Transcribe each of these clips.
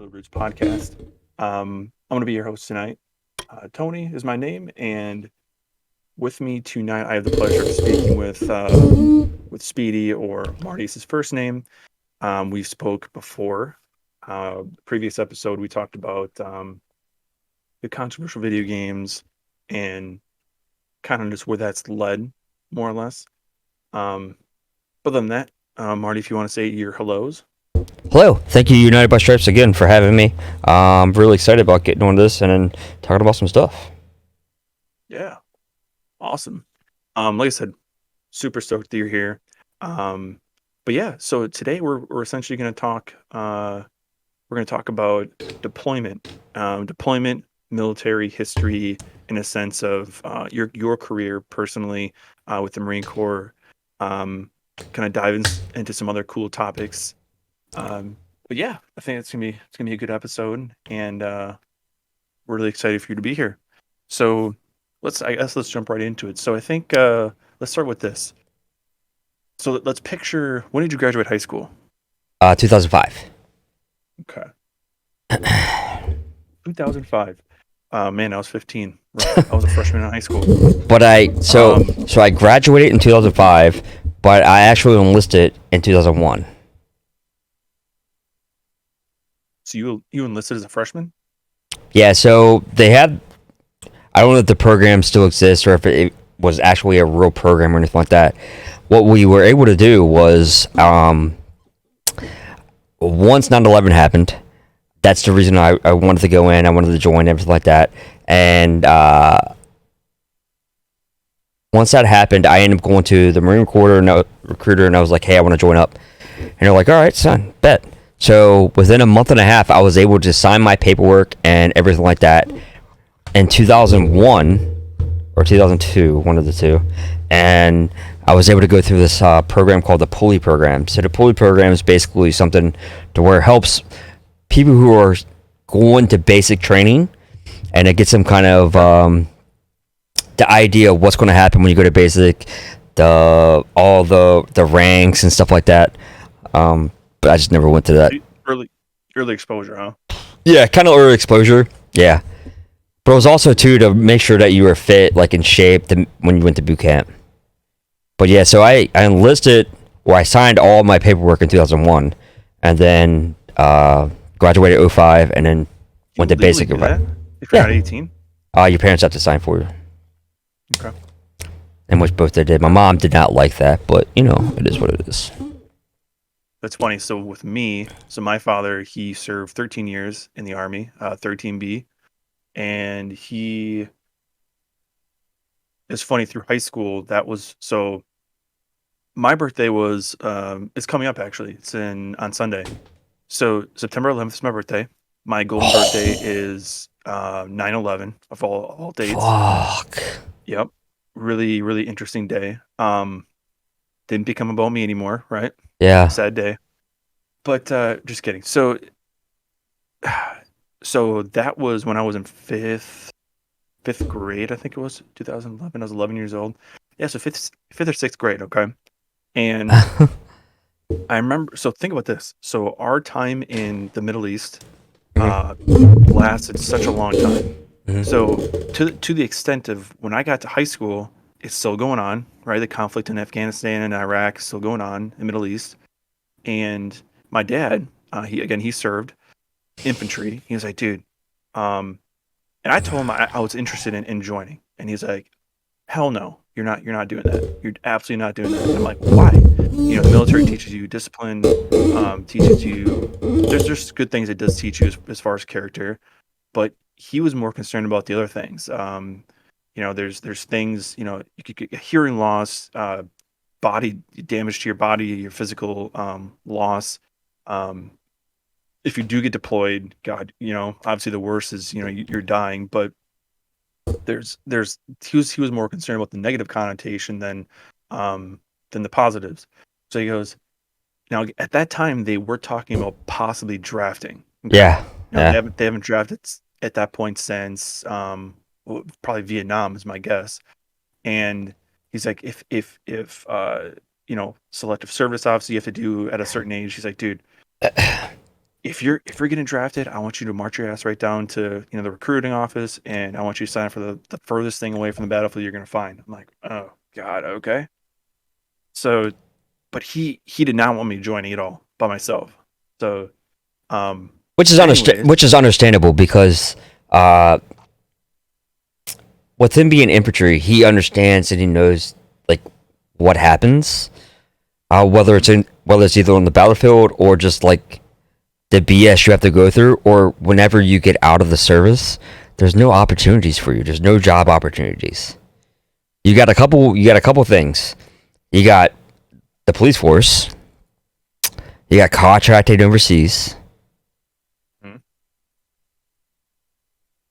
Untitled Roots podcast. I'm going to be your host tonight. Tony is my name, and with me tonight, I have the pleasure of speaking with Speedy, or Marty is his first name. We've spoke before. Previous episode, we talked about the controversial video games and kind of just where that's led, more or less. Um, other than that, Marty, if you want to say your hellos. Hello, thank you United by Stripes again for having me. I'm really excited about getting on this and then talking about some stuff. Yeah, awesome. Like I said, super stoked that you're here. But yeah, so today we're essentially going to talk. We're going to talk about deployment, deployment, military history, in a sense of your career personally with the Marine Corps. Kind of dive into some other cool topics. But yeah, I think it's gonna be a good episode, and we're really excited for you to be here. So let's jump right into it. So I think let's start with this. So let's picture, when did you graduate high school? 2005. Okay, 2005. Man, I was 15. Right. I was a freshman in high school. But Um, I graduated in 2005, but I actually enlisted in 2001. so you enlisted as a freshman? Yeah, so they had, I don't know if the program still exists or if it was actually a real program or anything like that. What we were able to do was once 9/11 happened, that's the reason I wanted to go in. I wanted to join everything like that. And once that happened, I ended up going to the Marine Corps and recruiter, and I was like, "Hey, I want to join up." And they're like, "All right, son, bet." So within a month and a half, I was able to sign my paperwork and everything like that in 2001 or 2002, one of the two, and I was able to go through this program called the Pulley Program. So the Pulley Program is basically something to where it helps people who are going to basic training, and it gets them kind of the idea of what's going to happen when you go to basic, all the ranks and stuff like that. But I just never went to that. So early exposure, huh? Yeah, kind of early exposure. Yeah, but it was also too to make sure that you were fit, like in shape, when you went to boot camp. But yeah, so I enlisted, or I signed all my paperwork in 2001, and then graduated 05, and then Can went you to legally basic. do that if you're Yeah. not 18? Your parents have to sign for you, Okay. and which both they did. My mom did not like that, but you know, it is what it is. That's funny. So with me, my father, he served 13 years in the Army, 13B, and he it's funny, through high school. That was so. My birthday was it's coming up, actually. It's in on Sunday. So September 11th is my birthday. My golden birthday is 9/11 of all dates. Fuck. Yep. Really, really interesting day. Didn't become about me anymore, right? Yeah. Sad day. But just kidding. So that was when I was in fifth grade, I think it was 2011. I was 11 years old. Yeah, so fifth or sixth grade, okay. And I remember. So think about this. So our time in the Middle East uh, lasted such a long time. Mhm. So to the extent of when I got to high school, it's still going on, right? The conflict in Afghanistan and Iraq is still going on in the Middle East. And my dad, he served infantry. He was like, dude, um, and I told him I was interested in joining, and he's like, hell no, you're not doing that. You're absolutely not doing that. And I'm like, why? The military teaches you discipline, teaches you. There's good things it does teach you as far as character, but he was more concerned about the other things. There's things, you could get hearing loss, body damage to your body, your physical loss. Um, if you do get deployed, God, obviously the worst is, you're dying, but there's he was more concerned about the negative connotation than the positives. So he goes, now at that time they were talking about possibly drafting. Okay. Yeah. Now they Yeah. haven't drafted at that point since probably Vietnam is my guess. And he's like, if selective service, obviously you have to do at a certain age. He's like, dude, if you're getting drafted, I want you to march your ass right down to the recruiting office, and I want you to sign up for the furthest thing away from the battlefield you're gonna find. I'm like, oh God, okay. So, but he did not want me joining at all by myself. So, which is understandable because with him being infantry, he understands and he knows like what happens, whether it's either on the battlefield or just like the BS you have to go through, or whenever you get out of the service, there's no opportunities for you. There's no job opportunities. You got a couple things. You got the police force. You got contracted overseas.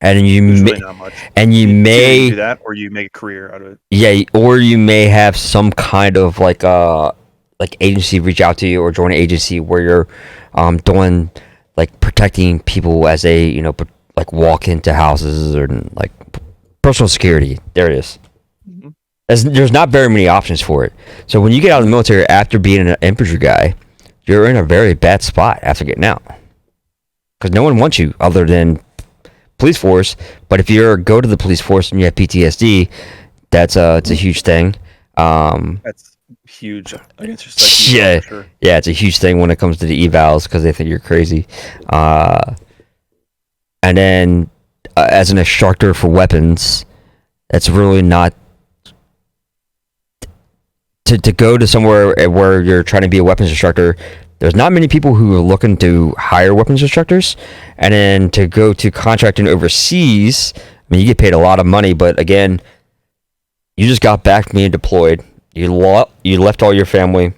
And you really not much. And you may do that, or you make a career out of it. Yeah, or you may have some kind of like agency reach out to you, or join an agency where you're doing like protecting people as they like walk into houses, or like personal security. There it is. Mm-hmm. There's not very many options for it. So when you get out of the military after being an infantry guy, you're in a very bad spot after getting out, because no one wants you other than police force. But if you go to the police force and you have PTSD, it's a huge thing. That's huge. Yeah, sure. Yeah, it's a huge thing when it comes to the evals, because they think you're crazy. And then as an instructor for weapons, it's really not to go to somewhere where you're trying to be a weapons instructor. There's not many people who are looking to hire weapons instructors. And then to go to contracting overseas, I mean, you get paid a lot of money, but again, you just got back from being deployed. You left all your family,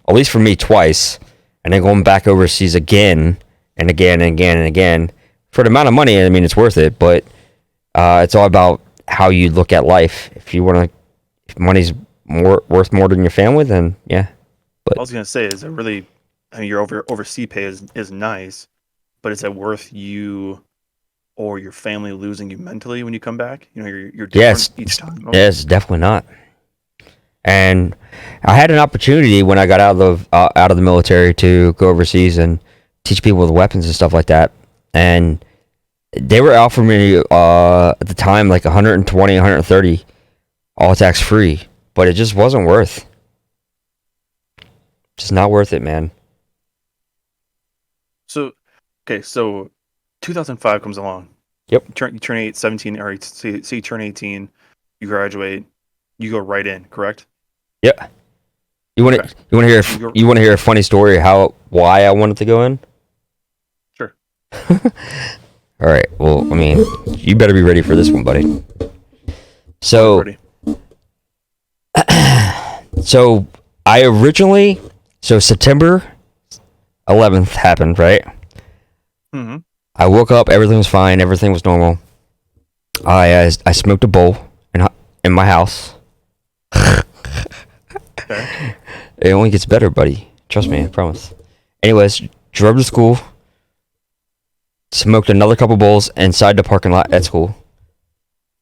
at least for me, twice, and then going back overseas again and again and again and again. For the amount of money, I mean, it's worth it, but it's all about how you look at life. If money's worth more than your family, then yeah. But I was gonna say, is it really? I mean, your overseas pay is nice, but is it worth you or your family losing you mentally when you come back? You're different each time. Okay. Yes, definitely not. And I had an opportunity when I got out of the military to go overseas and teach people with weapons and stuff like that. And they were offering me at the time like 120, 130, all tax free, but it just wasn't worth. Just not worth it, man. So 2005 comes along. Yep. You turn 17, or say you turn 18, you graduate, you go right in, correct? Yeah. You want to hear a funny story why I wanted to go in? Sure. All right. Well, I mean, you better be ready for this one, buddy. So September 11th happened, right? Mm-hmm. I woke up, everything was fine, everything was normal. I smoked a bowl in my house. Okay. It only gets better, buddy. Trust me, I promise. Anyways, drove to school, smoked another couple bowls inside the parking lot at school.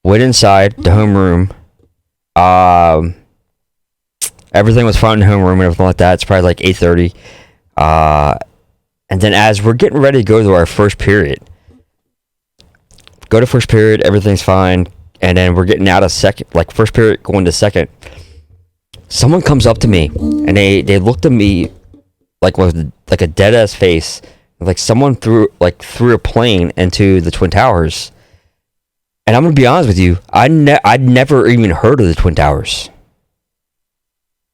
Went inside the homeroom. Everything was fine in the homeroom and everything like that. It's probably like 8:30. And then as we're getting ready to go to our first period, everything's fine. And then we're getting out of first period going to second. Someone comes up to me and they looked at me with like a dead ass face, like someone threw a plane into the Twin Towers. And I'm gonna be honest with you, I'd never even heard of the Twin Towers.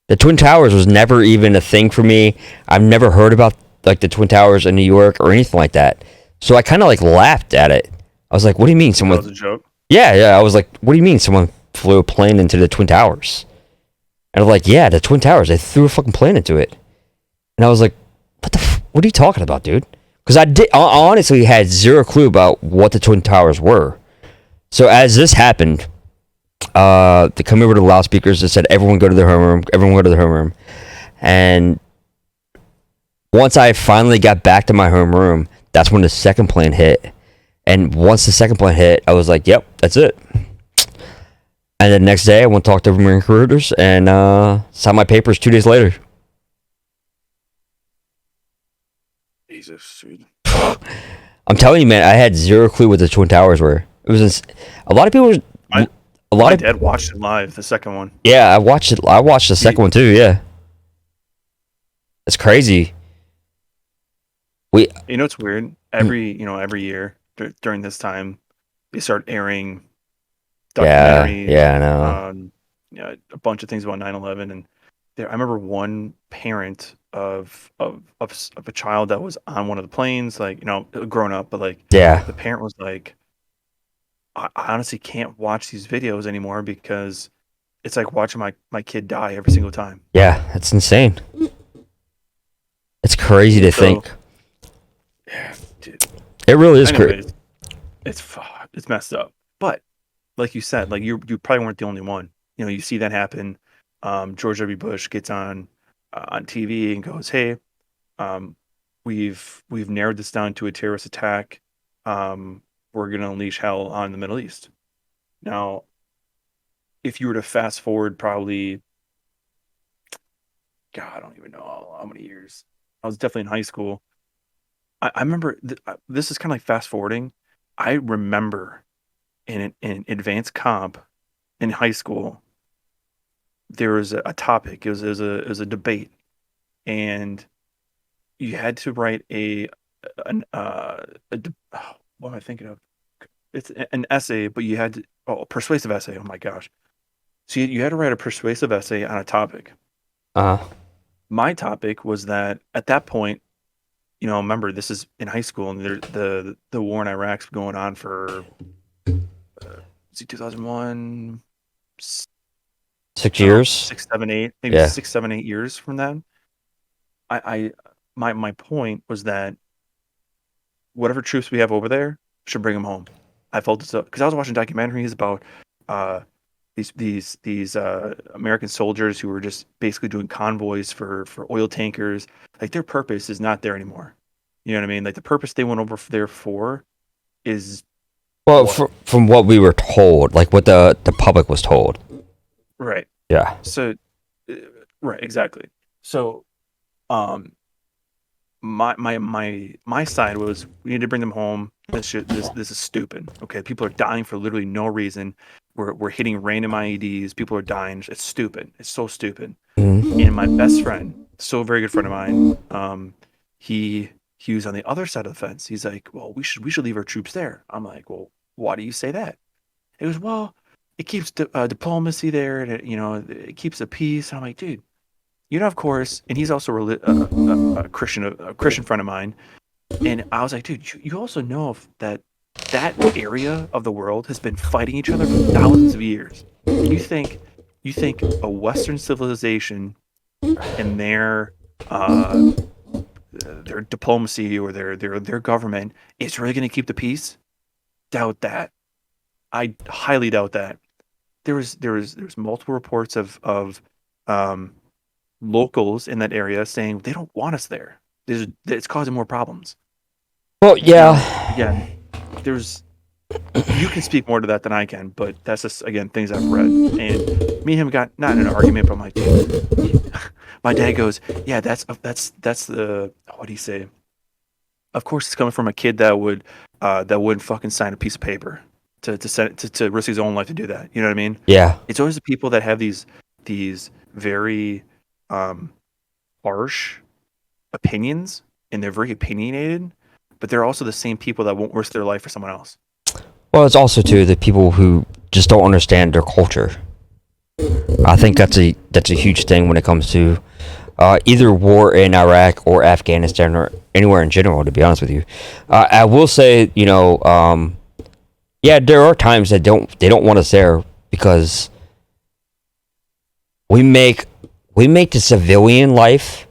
The Twin Towers was never even a thing for me. I've never heard about like the Twin Towers in New York or anything like that. So I kind of laughed at it. I was like, "What do you mean someone?" That was a joke. Yeah. I was like, "What do you mean someone flew a plane into the Twin Towers?" And I'm like, "Yeah, the Twin Towers. They threw a fucking plane into it." And I was like, "What are you talking about, dude?" Because I honestly had zero clue about what the Twin Towers were. So as this happened, they come over to the loudspeakers and said, everyone go to their homeroom. And once I finally got back to my homeroom, that's when the second plane hit. And once the second plane hit, I was like, yep, that's it. And the next day, I went to talk to Marine recruiters and signed my papers 2 days later. Jesus, dude. I'm telling you, man, I had zero clue what the Twin Towers were. It was a lot of people. My dad watched it live, the second one. Yeah, I watched it. I watched the second one too. Yeah, it's crazy. It's weird. Every year during this time, they start airing documentaries. Yeah, I know. A bunch of things about 9/11, and I remember one parent of a child that was on one of the planes, like grown up, but like Yeah, the parent was like, I honestly can't watch these videos anymore because it's like watching my kid die every single time. yeah, it's insane. It's crazy to think. Yeah, dude. It really is crazy. Anyways, it's messed up. But like you said, like you probably weren't the only one. You see that happen. George W. Bush gets on TV and goes, "Hey, we've narrowed this down to a terrorist attack. We're going to unleash hell on the Middle East." Now, if you were to fast forward, probably, God, I don't even know how many years. I was definitely in high school. I remember this is kind of like fast forwarding. I remember in advanced comp in high school, there was a topic. It was a debate, and you had to write what am I thinking of? It's an essay, but you had to a persuasive essay. Oh my gosh! So you had to write a persuasive essay on a topic. My topic was that at that point, remember this is in high school, and the war in Iraq's going on for 2001. 6 years, 6, 7, 8, maybe Yeah. 6, 7, 8 years from then. My point was that whatever troops we have over there should bring them home. I felt it so because I was watching documentaries about these American soldiers who were just basically doing convoys for oil tankers. Like their purpose is not there anymore. You know what I mean? Like the purpose they went over there for is Well, from what we were told, like what the public was told. right. Yeah. So, right, exactly. So, um, my side was we need to bring them home. This is stupid. Okay, people are dying for literally no reason. We're hitting random IEDs. People are dying. It's stupid. It's so stupid. Mm-hmm. And my best friend, so very good friend of mine, he was on the other side of the fence. He's like, well, we should leave our troops there. I'm like, well, why do you say that? He goes, well, it keeps diplomacy there, and it keeps the peace. And I'm like, dude, of course. And he's also a Christian friend of mine. And I was like, dude, you also know that area of the world has been fighting each other for thousands of years. And you think a Western civilization and their diplomacy or their government is really going to keep the peace? Doubt that. I highly doubt that. There was multiple reports of locals in that area saying they don't want us there. It's causing more problems. Well, yeah. Now, again, you can speak more to that than I can, but that's just again things I've read. And me and him got not in an argument, but I'm like, dude. My dad goes, yeah, that's the what do you say? Of course, it's coming from a kid that wouldn't fucking sign a piece of paper to risk his own life to do that. You know what I mean? Yeah. It's always the people that have these very harsh opinions, and they're very opinionated, but they're also the same people that won't risk their life for someone else. Well, it's also too the people who just don't understand their culture. I think that's a huge thing when it comes to either war in Iraq or Afghanistan or anywhere in general. To be honest with you, I will say, yeah, there are times that they don't want us there because we make the civilian life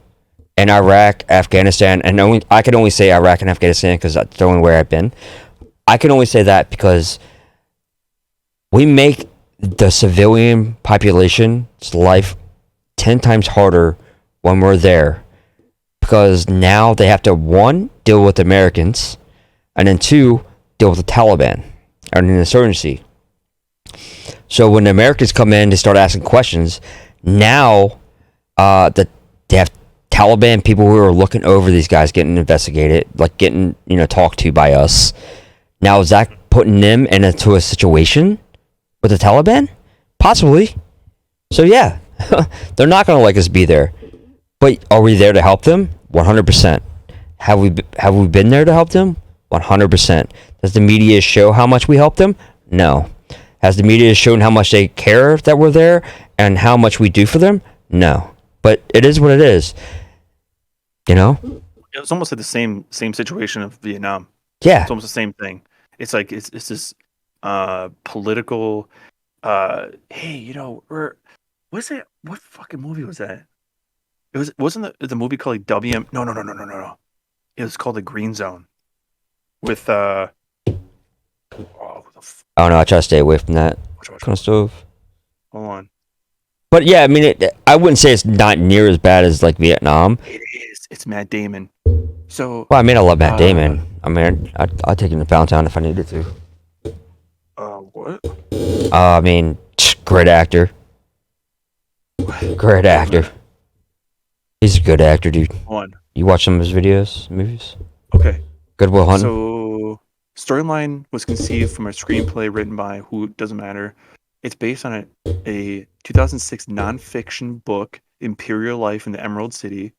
in Iraq, Afghanistan, and I can only say Iraq and Afghanistan because that's the only where I've been. I can only say that because we make the civilian population's life 10 times harder when we're there because now they have to, one, deal with Americans, and then two, deal with the Taliban and an insurgency. So when the Americans come in, they start asking questions. Now that they have Taliban people who are looking over these guys getting investigated, like getting, talked to by us. Now, is that putting them into a situation with the Taliban? Possibly. So, yeah, they're not going to like us be there. But are we there to help them? 100%. Have we been there to help them? 100%. Does the media show how much we help them? No. Has the media shown how much they care that we're there and how much we do for them? No. But it is what it is. It was almost like the same situation of Vietnam. Yeah. It's almost the same thing. It's like it's this political. Hey, what's that? What fucking movie was that? Wasn't the movie called like WM? No. It was called The Green Zone. With Oh no, I try to stay away from that kind of stuff. Hold on. But yeah, I mean, I wouldn't say it's not near as bad as like Vietnam. It is. It's Matt Damon. So. Well, I mean, I love Matt Damon. I mean, I'd take him to Pound Town if I needed to. What? I mean, great actor. Great actor. He's a good actor, dude. One. You watch some of his movies? Okay. Good Will Hunting. So, storyline was conceived from a screenplay written by who doesn't matter. It's based on a 2006 nonfiction book, Imperial Life in the Emerald City,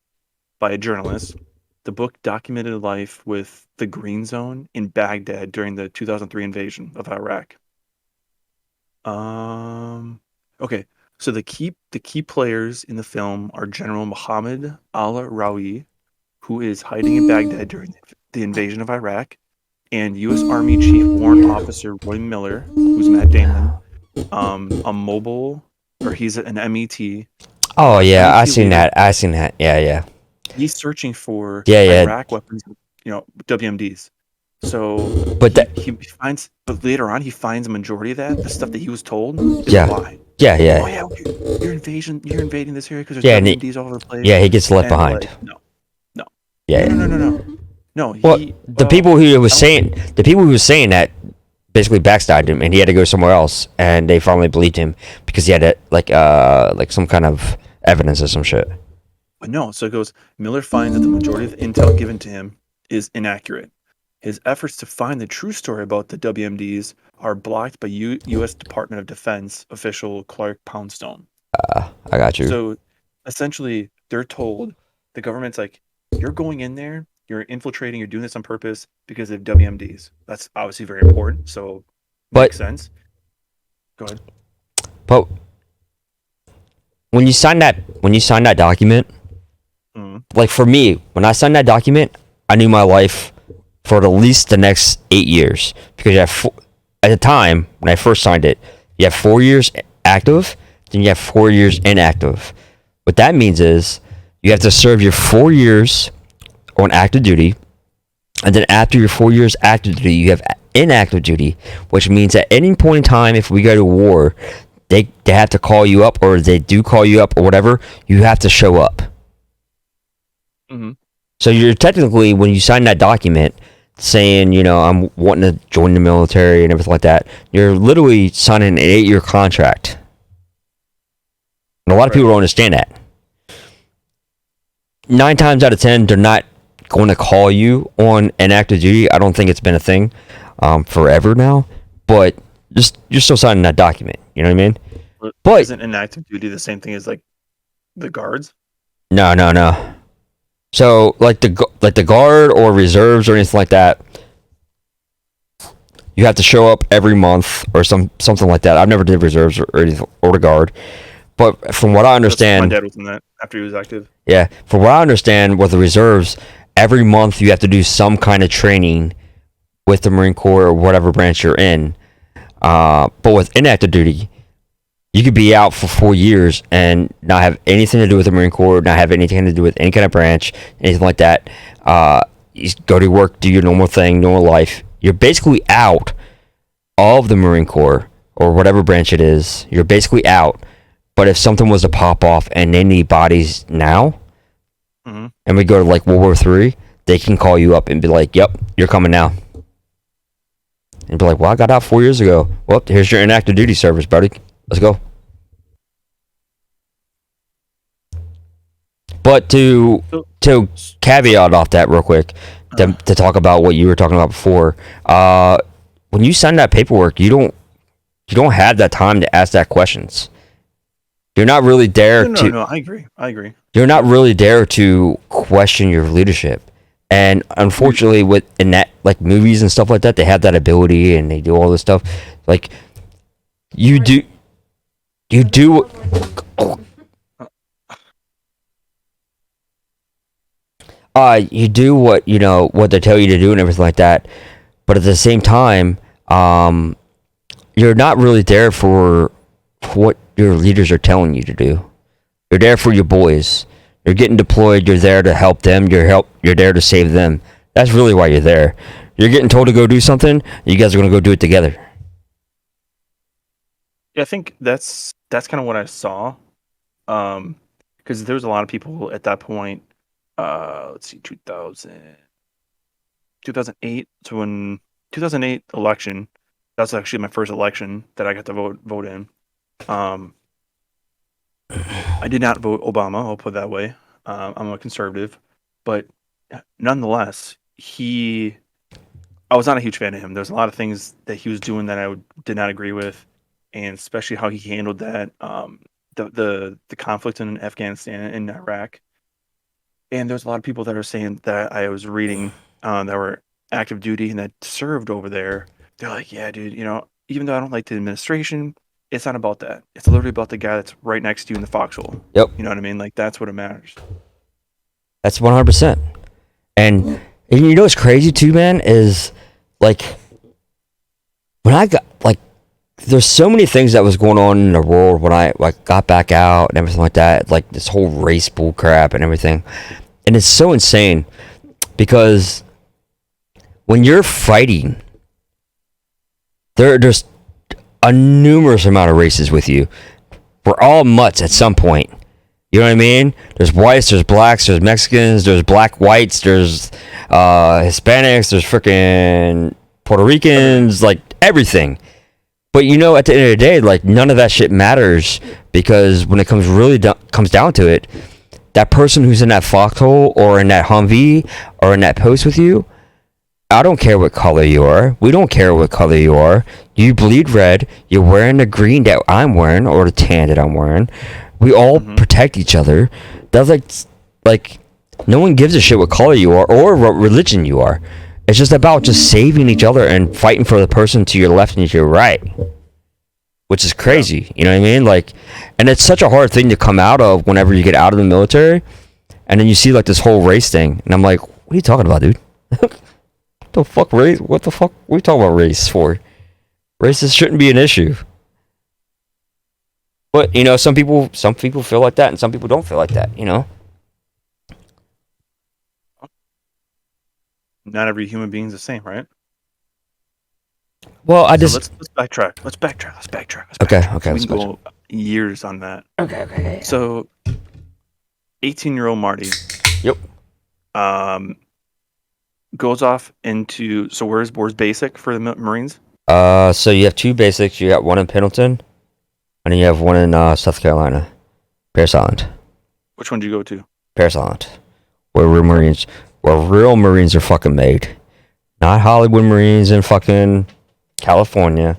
by a journalist. The book documented life with the Green Zone in Baghdad during the 2003 invasion of Iraq. Okay. So the key players in the film are General Mohammed al-Rawi, who is hiding in Baghdad during the invasion of Iraq, and U.S. Army Chief Warrant Officer Roy Miller, who's Matt Damon, he's an MET. Oh yeah, I seen that. Yeah. He's searching for Iraq weapons, WMDs. So, but but later on he finds a majority of that. The stuff that he was told is a lie. Yeah. Oh yeah, you're invading this area because there's WMDs all over the place. Yeah, he gets left behind. Like, no. Yeah. No. The people who was saying that basically backstabbed him, and he had to go somewhere else, and they finally believed him because he had like some kind of evidence or some shit. But no, so it goes. Miller finds that the majority of the intel given to him is inaccurate. His efforts to find the true story about the WMDs are blocked by U.S. Department of Defense official Clark Poundstone. I got you. So essentially, they're told, the government's like, you're going in there, you're infiltrating, you're doing this on purpose because of WMDs. That's obviously very important. So makes sense. Go ahead. But when you sign that document, like for me, when I signed that document, I knew my life for at least the next 8 years, because you have at the time when I first signed it, you have 4 years active, then you have 4 years inactive. What that means is you have to serve your 4 years on active duty, and then after your 4 years active duty, you have inactive duty, which means at any point in time, if we go to war, they have to call you up, or they do call you up, or whatever, you have to show up. Mm-hmm. So you're technically, when you sign that document saying, I'm wanting to join the military and everything like that, you're literally signing an 8-year contract. And a lot of people don't understand that. 9 times out of 10, they're not going to call you on an active duty. I don't think it's been a thing forever now, but just you're still signing that document. You know what I mean? But isn't an active duty the same thing as like the guards? No. So like the guard or reserves or anything like that, you have to show up every month or something like that. I've never did reserves or anything, or the guard, but from what I understand, my dad was in that after he was active. Yeah, from what I understand, with the reserves, every month you have to do some kind of training with the Marine Corps or whatever branch you're in. But with inactive duty, you could be out for 4 years and not have anything to do with the Marine Corps, not have anything to do with any kind of branch, anything like that. You go to work, do your normal thing, normal life. You're basically out of the Marine Corps or whatever branch it is. You're basically out. But if something was to pop off and they need bodies now, and we go to like World War III, they can call you up and be like, "Yep, you're coming now." And be like, "Well, I got out 4 years ago. Well, here's your inactive duty service, buddy. Let's go." But to So, caveat off that real quick, to talk about what you were talking about before, when you sign that paperwork, you don't have that time to ask that questions. You're not really there to. no, I agree. I agree. You're not really there to question your leadership. And unfortunately, with in that like movies and stuff like that, they have that ability and they do all this stuff. Like you do, you do. You do what what they tell you to do and everything like that. But at the same time, you're not really there for what your leaders are telling you to do. You're there for your boys. You're getting deployed. You're there to help them. You're there to save them. That's really why you're there. You're getting told to go do something. You guys are gonna go do it together. Yeah, I think that's kind of what I saw. Because there was a lot of people at that point. Let's see, 2008. So when 2008 election, that's actually my first election that I got to vote in. I did not vote Obama. I'll put it that way. I'm a conservative, but nonetheless, I was not a huge fan of him. There's a lot of things that he was doing that did not agree with, and especially how he handled that the conflict in Afghanistan and Iraq. And there's a lot of people that are saying that I was reading that were active duty and that served over there. They're like, yeah, dude, even though I don't like the administration, it's not about that. It's literally about the guy that's right next to you in the foxhole. Yep. You know what I mean? Like, that's what it matters. That's 100%. And you know what's crazy too, man, is like when I got like there's so many things that was going on in the world when I like got back out and everything like that, like this whole race bull crap and everything. And it's so insane because when you're fighting, there's a numerous amount of races with you. We're all mutts at some point. You know what I mean? There's whites, there's blacks, there's Mexicans, there's black whites, there's Hispanics, there's freaking Puerto Ricans, like everything. But at the end of the day, like none of that shit matters because when it comes down to it, that person who's in that foxhole or in that Humvee or in that post with you, I don't care what color you are. We don't care what color you are. You bleed red. You're wearing the green that I'm wearing or the tan that I'm wearing. We all protect each other. That's like no one gives a shit what color you are or what religion you are. It's just about just saving each other and fighting for the person to your left and to your right, which is crazy. Yeah. You know what I mean? Like, and it's such a hard thing to come out of whenever you get out of the military, and then you see like this whole race thing, and I'm like, what are you talking about, dude? What the fuck race? What the fuck? What are you talking about race for? Races shouldn't be an issue. But some people feel like that, and some people don't feel like that. Not every human being is the same, right? Well, let's backtrack. Let's backtrack. Okay. We can go years on that. Okay. So, 18-year-old Marty. Yep. Goes off into where's basic for the Marines? So you have two basics. You got one in Pendleton, and then you have one in South Carolina, Parris Island. Which one do you go to? Parris Island, where real Marines are fucking made, not Hollywood Marines in fucking California.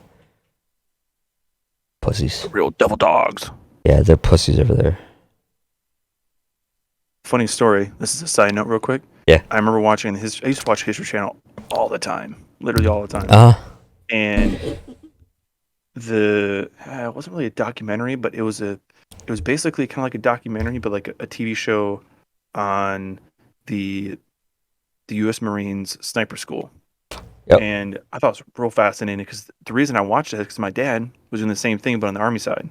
Pussies. Real devil dogs. Yeah, they're pussies over there. Funny story. This is a side note, real quick. Yeah. I remember watching I used to watch History Channel all the time, literally all the time. And it wasn't really a documentary, but it was basically kind of like a documentary, but like a TV show on the U.S. Marines sniper school. Yep. And I thought it was real fascinating because the reason I watched it is because my dad was doing the same thing, but on the Army side.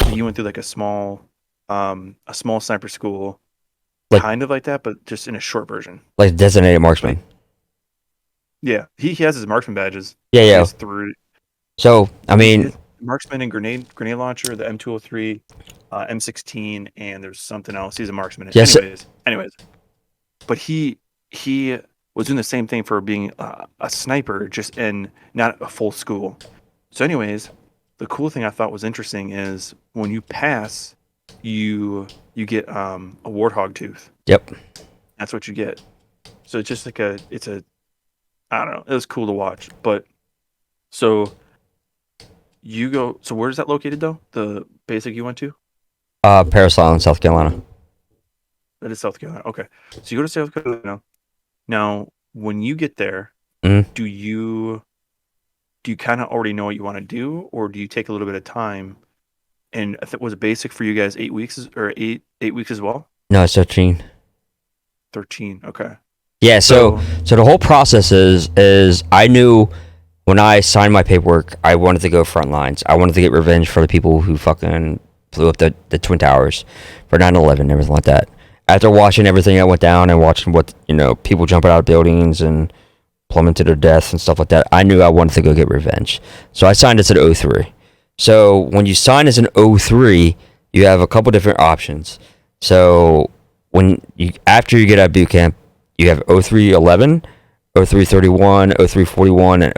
He went through like a small sniper school, kind of like that, but just in a short version. Like designated marksman. Yeah, he has his marksman badges. Yeah. Through. So I mean, marksman and grenade launcher, the M203, M16, and there's something else. He's a marksman. Yes. Anyways, but he was doing the same thing for being a sniper, just in not a full school. So anyways, the cool thing I thought was interesting is when you pass you get a warthog tooth. Yep. That's what you get. So it's just like I don't know. It was cool to watch. But so you go. So where's that located though? The basic you went to? Parris Island, South Carolina. That is South Carolina. Okay. So you go to South Carolina. Now, when you get there, Mhm. do you kind of already know what you want to do, or do you take a little bit of time? And I think was it basic for you guys 8 weeks or 8 weeks as well? No, it's 13. 13. Okay. Yeah, so the whole process is I knew when I signed my paperwork, I wanted to go front lines. I wanted to get revenge for the people who fucking blew up the Twin Towers for 9/11 and everything like that. After watching everything that went down and watching what, people jumping out of buildings and plummet to their death and stuff like that, I knew I wanted to go get revenge. So I signed as an 03. So when you sign as an 03, you have a couple different options. So after you get out of boot camp, you have 0311, 0331, 0341, and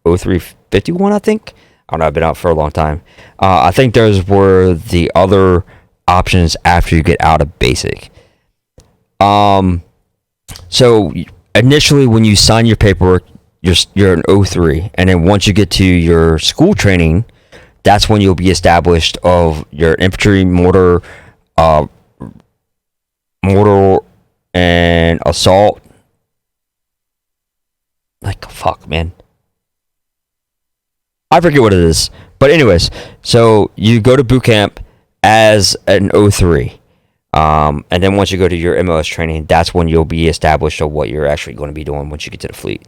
0351, I think. I don't know, I've been out for a long time. I think those were the other options after you get out of basic. So initially when you sign your paperwork, you're an 03, and then once you get to your school training, that's when you'll be established of your infantry, mortar and assault. Like, fuck, man. I forget what it is. But anyways, so you go to boot camp as an 03. And then once you go to your MOS training, that's when you'll be established of what you're actually going to be doing once you get to the fleet.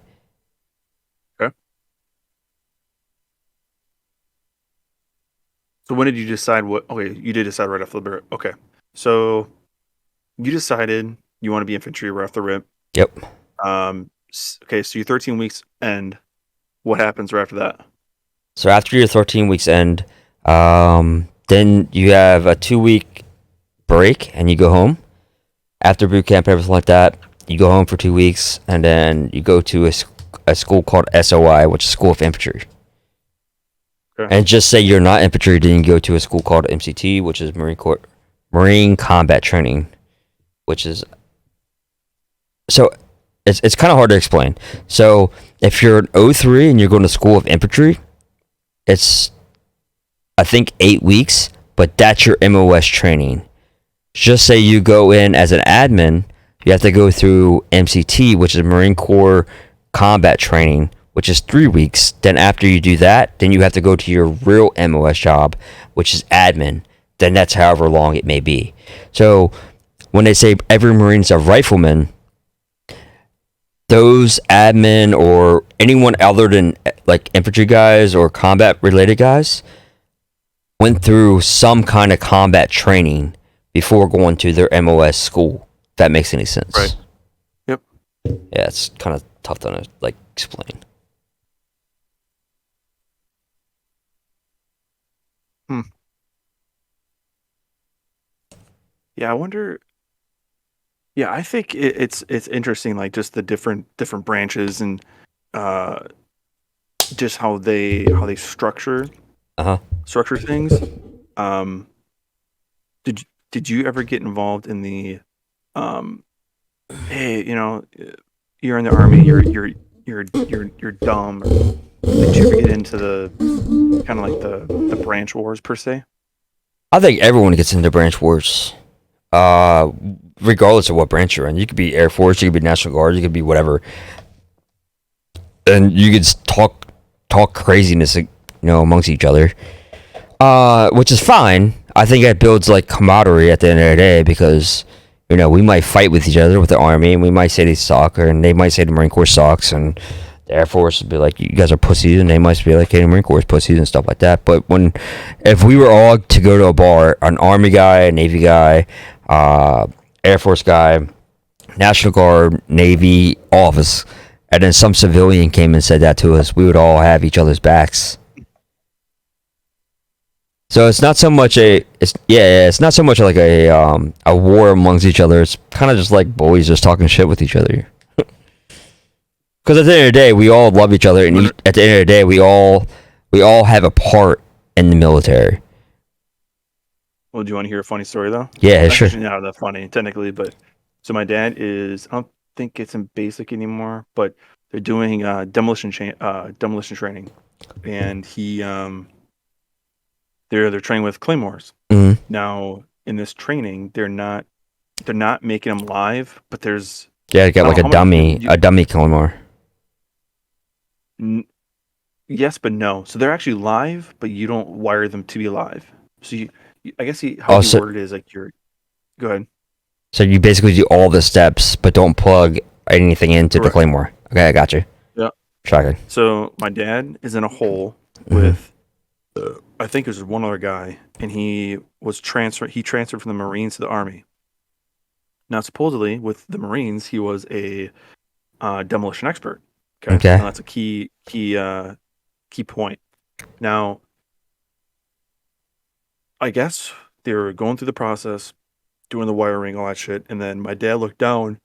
Okay. So when did you decide what? Okay, you did decide right off the bat. Okay. So you decided you want to be infantry right off the rip. Yep. Okay, so your 13 weeks end. What happens right after that? So after your 13 weeks end, then you have a 2-week break and you go home. After boot camp, everything like that, you go home for 2 weeks, and then you go to a school called SOI, which is School of Infantry. Okay. And just say you're not infantry, then you go to a school called MCT, which is Marine Combat Training, which is... So it's kind of hard to explain. So if you're an 03 and you're going to School of Infantry, it's, I think, 8 weeks, but that's your MOS training. Just say you go in as an admin, you have to go through MCT, which is Marine Corps Combat Training, which is 3 weeks. Then after you do that, then you have to go to your real MOS job, which is admin. Then that's however long it may be. So when they say every Marine's a rifleman, those admin or anyone other than like infantry guys or combat related guys went through some kind of combat training before going to their MOS school. If that makes any sense. Right. Yep. Yeah, it's kind of tough to explain. Yeah, I wonder. Yeah, I think it's interesting, like just the different branches and just how they structure things. Did you ever get involved in the hey, you're in the army, you're dumb. Did you ever get into the kind of like the branch wars per se? I think everyone gets into branch wars. Regardless of what branch you're in. You could be Air Force, you could be National Guard, you could be whatever. And you could talk craziness, amongst each other. Which is fine. I think that builds camaraderie at the end of the day, because we might fight with each other with the Army, and we might say they suck, and they might say the Marine Corps sucks, and the Air Force would be like, you guys are pussies, and they might be like, hey, the Marine Corps is pussies and stuff like that. But if we were all to go to a bar, an Army guy, a Navy guy, Air Force guy, National Guard, Navy, all of us, and then some civilian came and said that to us, we would all have each other's backs. So it's not so much it's not so much like a war amongst each other. It's kind of just like boys just talking shit with each other. Because at the end of the day, we all love each other, and at the end of the day, we all have a part in the military. Well, do you want to hear a funny story though? Yeah, sure. Actually, not that funny technically, but so my dad is. I don't think it's in basic anymore, but they're doing demolition training, and they're training with claymores. Hmm. Now in this training, they're not making them live, but there's Yeah, you got I don't like know how much a dummy Claymore. n- yes, but no. So they're actually live, but you don't wire them to be live. So I guess how Oh, he so worded it is like you're. Go ahead. so you basically do all the steps, but don't plug anything into the Correct. Claymore. Okay, I got you. Yeah. Shocking. So my dad is in a hole Hmm. with, I think there's one other guy, and he was transferred. He transferred from the Marines to the Army. Now, supposedly, with the Marines, he was a demolition expert. Okay, Okay. now that's a key point. Now, I guess they were going through the process, doing the wiring, all that shit, and then my dad looked down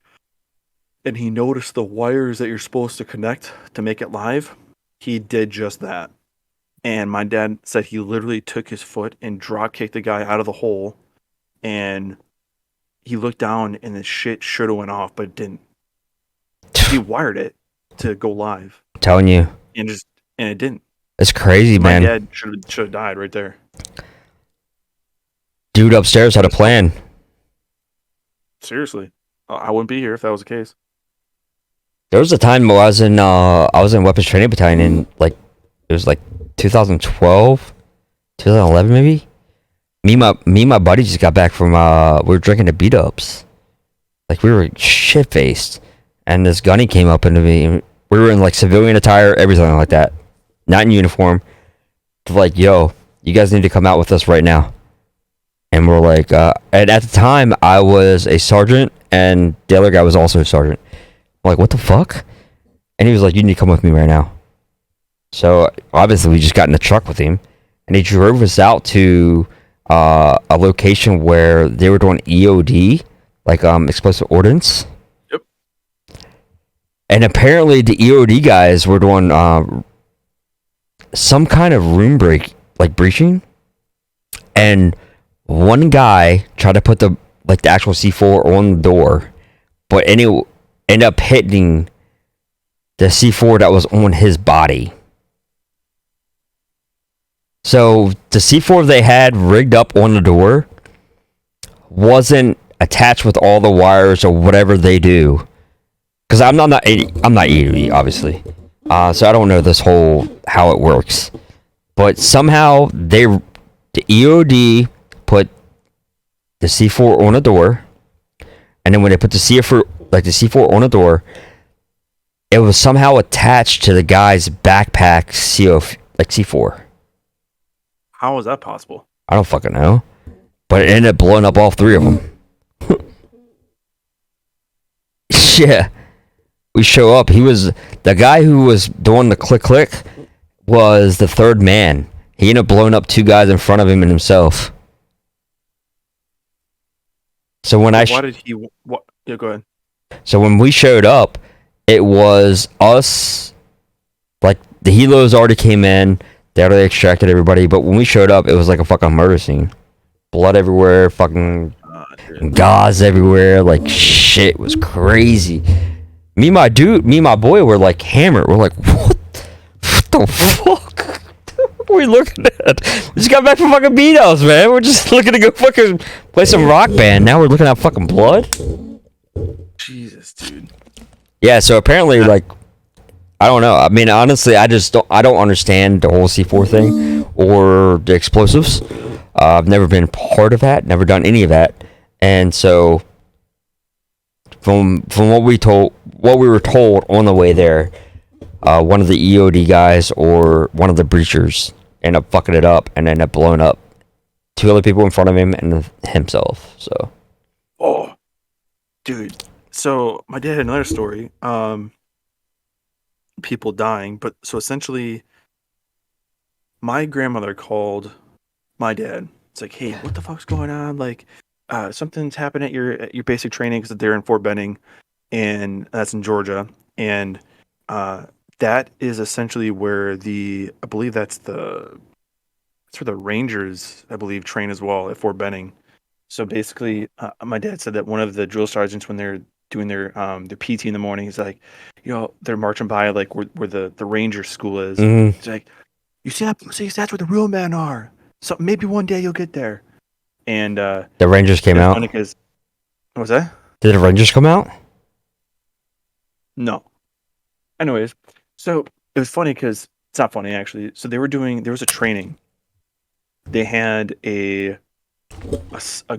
and he noticed the wires that you're supposed to connect to make it live. He did just that. And my dad said he literally took his foot and drop kicked the guy out of the hole. And he looked down and the shit should have went off, but it didn't. He wired it to go live, I'm telling you, and just and it didn't. it's crazy, So my man. dad should have died right there. Dude upstairs had But a plan. seriously, I wouldn't be here if that was the case. There was a time where I was in weapons training battalion in like it was like 2012, 2011 maybe. Me and my buddy just got back from we were drinking the beat ups. Like we were shit faced. And this gunny came up into me and we were in like civilian attire, everything like that. Not in uniform. Like, yo, you guys need to come out with us right now. And we're like, and at the time I was a sergeant and the other guy was also a sergeant. I'm like, what the fuck? And he was like, you need to come with me right now. So obviously we just got in the truck with him and he drove us out to a location where they were doing EOD, like explosive ordnance. Yep. And apparently the EOD guys were doing some kind of room breaching. And one guy tried to put the actual C4 on the door, but ended up hitting the C4 that was on his body. So the C4 they had rigged up on the door wasn't attached with all the wires or whatever they do. Because I'm not EOD, obviously. So I don't know this whole how it works. But somehow the EOD put the C4 on a door, and then when they put the C4 on a door, it was somehow attached to the guy's backpack C4. How is that possible? I don't fucking know. But it ended up blowing up all three of them. Yeah. We show up. He was the guy who was doing the click was the third man. He ended up blowing up two guys in front of him and himself. So when Why did he? What? Yeah, go ahead. So when we showed up, it was us. Like the helos already came in. They already extracted everybody. But when we showed up, it was like a fucking murder scene. Blood everywhere. Fucking gauze everywhere. Like shit was crazy. Me and my boy were like hammered. We're like, what the fuck? What are we looking at? We just got back from fucking Beatles, man. We're just looking to go fucking play some rock band. Now we're looking at fucking blood. Jesus, dude. Yeah, so apparently, like, I don't know. I mean, honestly, I don't understand the whole C4 thing or the explosives. I've never been part of that. Never done any of that. And so, from what we were told on the way there, one of the EOD guys or one of the breachers ended up fucking it up and ended up blowing up two other people in front of him and himself. So, oh, dude. So my dad had another story. People dying, but so essentially, my grandmother called my dad. It's like, hey, what the fuck's going on? Like, something's happened at your basic training because they're in Fort Benning, and that's in Georgia, and that is essentially where I believe that's the that's where the Rangers, I believe, train as well at Fort Benning. So basically, my dad said that one of the drill sergeants, when they're doing their PT in the morning, he's like, they're marching by like where the Ranger school is. Mm-hmm. He's like, you see that? See, that's where the real men are. So maybe one day you'll get there. And The Rangers came it's out. funny because what was that? Did the Rangers come out? No. Anyways, so it was funny because it's not funny actually. So there was a training. They had a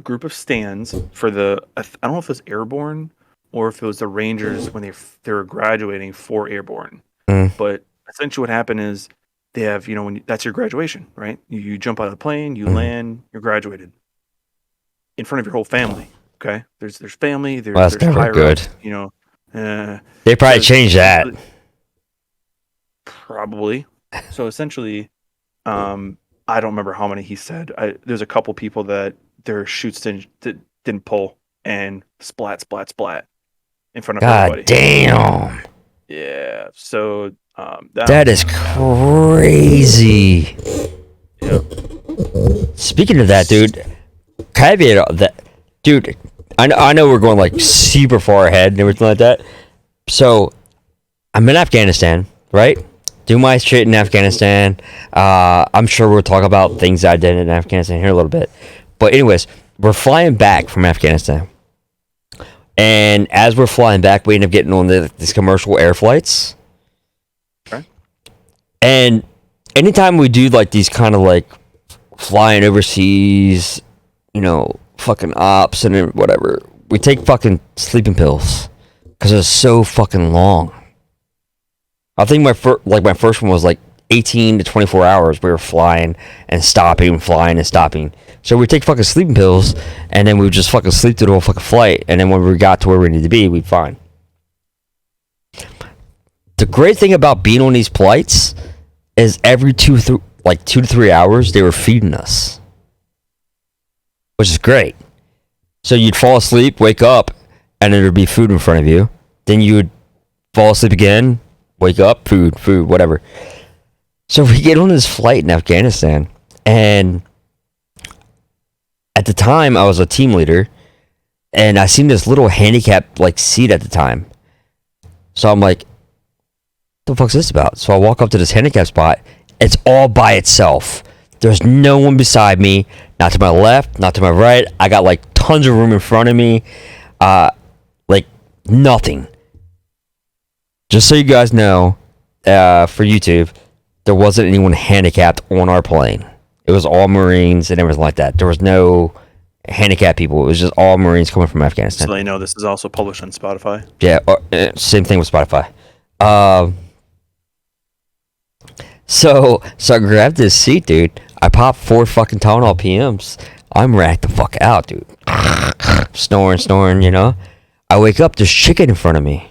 group of stands for I don't know if it was airborne or if it was the Rangers when they were graduating for airborne. Mm. But essentially what happened is they have, that's your graduation, right? You jump out of the plane, you land, you're graduated in front of your whole family. Okay, there's family, Well, that's there's never higher good. ups, They probably changed that. Probably. So essentially, I don't remember how many he said. There's a couple people that their chutes didn't pull and splat in front of everybody. God damn. Yeah. So that is crazy. Yeah. Speaking of that, dude, caveat that, dude, I know we're going like super far ahead and everything like that. So I'm in Afghanistan, right? Do my shit in Afghanistan. I'm sure we'll talk about things I did in Afghanistan here a little bit. But anyways, we're flying back from Afghanistan. And as we're flying back, we end up getting on these commercial air flights. Okay. And anytime we do like these kind of like flying overseas, fucking ops and whatever, we take fucking sleeping pills because it's so fucking long. I think my first one was like 18 to 24 hours. We were flying and stopping, flying and stopping. So we take fucking sleeping pills, and then we would just fucking sleep through the whole fucking flight. And then when we got to where we needed to be, we'd be fine. The great thing about being on these flights is every 2 to 3 hours they were feeding us, which is great. So you'd fall asleep, wake up, and there'd be food in front of you. Then you would fall asleep again, wake up, food, whatever. So we get on this flight in Afghanistan, and at the time I was a team leader, and I seen this little handicapped seat at the time. So I'm like, what the fuck's this about? So I walk up to this handicap spot. It's all by itself. There's no one beside me, not to my left, not to my right. I got tons of room in front of me, nothing. Just so you guys know, for YouTube, there wasn't anyone handicapped on our plane. It was all Marines and everything like that. There was no handicapped people. It was just all Marines coming from Afghanistan. So they know this is also published on Spotify. Yeah, same thing with Spotify. So I grabbed this seat, dude. I popped 4 fucking Tylenol PMs. I'm racked the fuck out, dude. Snoring, I wake up, there's chicken in front of me.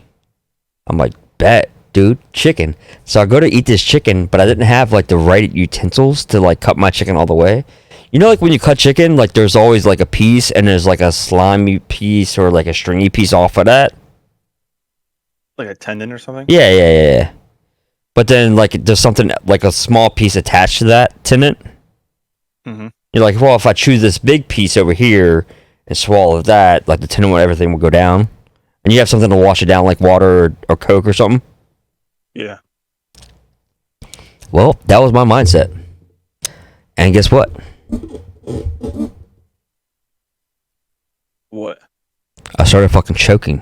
I'm like, bet, dude, chicken. So I go to eat this chicken, but I didn't have the right utensils to cut my chicken all the way. When you cut chicken, there's always a piece and there's a slimy piece or a stringy piece off of that. Like a tendon or something? Yeah. But then there's something a small piece attached to that tendon. Mm-hmm. You're like, well, if I choose this big piece over here and swallow that, the tendon, everything will go down. And you have something to wash it down, like water or Coke or something. Yeah. Well, that was my mindset. And guess what? What? I started fucking choking.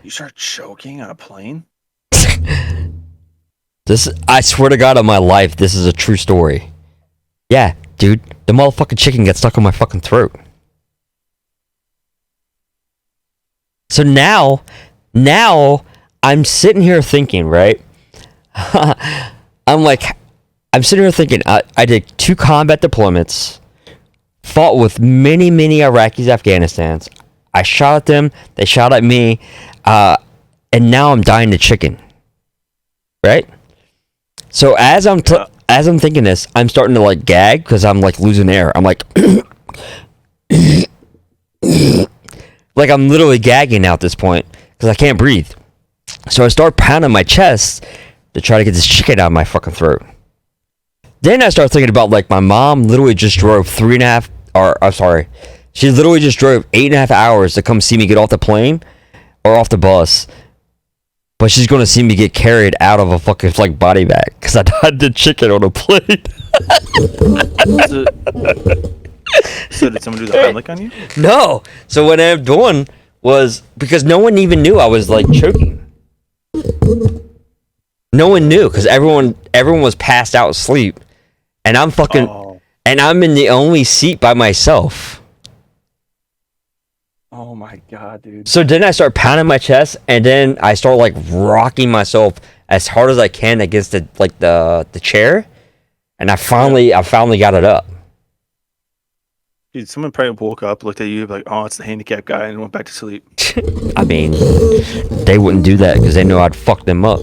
You start choking on a plane? I swear to God on my life, this is a true story. Yeah, dude, the motherfucking chicken got stuck on my fucking throat. So now I'm sitting here thinking, right? I'm sitting here thinking, I did 2 combat deployments, fought with many Iraqis, Afghanistans. I shot at them, they shot at me, and now I'm dying to chicken. Right? So as I'm thinking this, I'm starting to gag because I'm losing air. I'm I'm literally gagging now at this point because I can't breathe. So I start pounding my chest to try to get this chicken out of my fucking throat. Then I start thinking about like my mom literally just drove 3.5, or I'm sorry, she literally just drove 8.5 hours to come see me get off the plane or off the bus. But she's gonna see me get carried out of a fucking like body bag because I died the chicken on a plane. So did someone do the Heimlich on you? No. So what I'm doing was because no one even knew I was like choking. No one knew because everyone was passed out asleep, and I'm fucking and I'm in the only seat by myself. Oh my god, dude. So then I start pounding my chest, and then I start like rocking myself as hard as I can against the chair, and I finally got it up. Dude, someone probably woke up, looked at you, like, oh, it's the handicapped guy, and went back to sleep. I mean, they wouldn't do that because they know I'd fuck them up.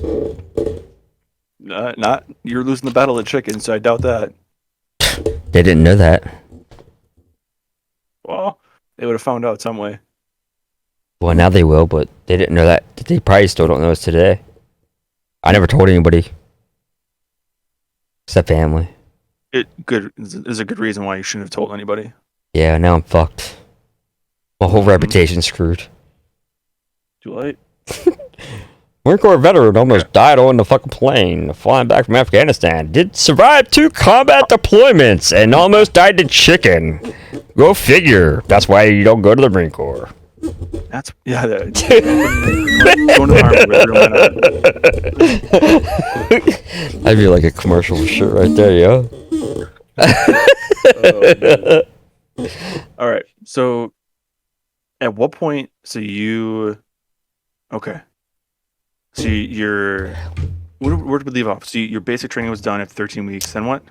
Not you're losing the battle of chicken, so I doubt that. They didn't know that. Well, they would have found out some way. Well, now they will, but they didn't know that. They probably still don't know us today. I never told anybody. Except family. There's a good reason why you shouldn't have told anybody. Yeah, now I'm fucked. My whole reputation's screwed. Too late. Marine Corps veteran almost died on the fucking plane flying back from Afghanistan. Did survive 2 combat deployments and almost died to chicken. Go figure. That's why you don't go to the Marine Corps. That's going to the Army. That'd be like a commercial shit right there, yo. All right. So, at what point? Okay. So where did we leave off? So your basic training was done after 13 weeks. Then what?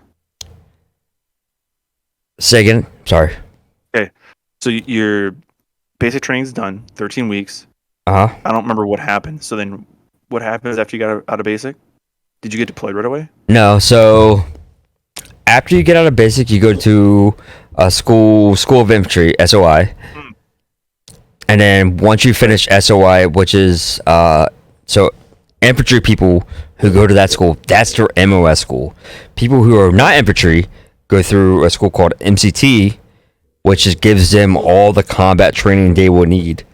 Say again. Sorry. Okay. So your basic training's done. 13 weeks. Uh huh. I don't remember what happened. So then, what happens after you got out of basic? Did you get deployed right away? No. So after you get out of basic, you go to a school of infantry, SOI, and then once you finish SOI, which is so infantry people who go to that school, that's their MOS school. People who are not infantry go through a school called MCT, which gives them all the combat training they will need.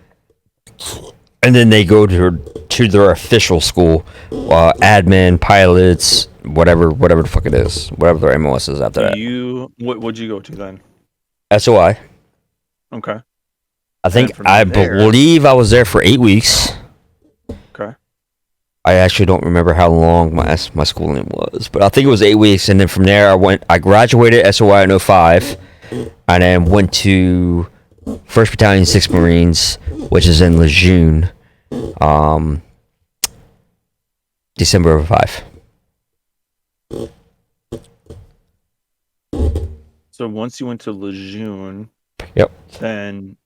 And then they go to their official school, admin, pilots, whatever the fuck it is, whatever their MOS is after that. What'd you go to then? SOI. Okay. I believe I was there for 8 weeks. Okay. I actually don't remember how long my schooling was, but I think it was 8 weeks, and then from there I graduated SOI in 05, and then went to 1st Battalion 6th Marines, which is in Lejeune, December of 05. So once you went to Lejeune, yep. Then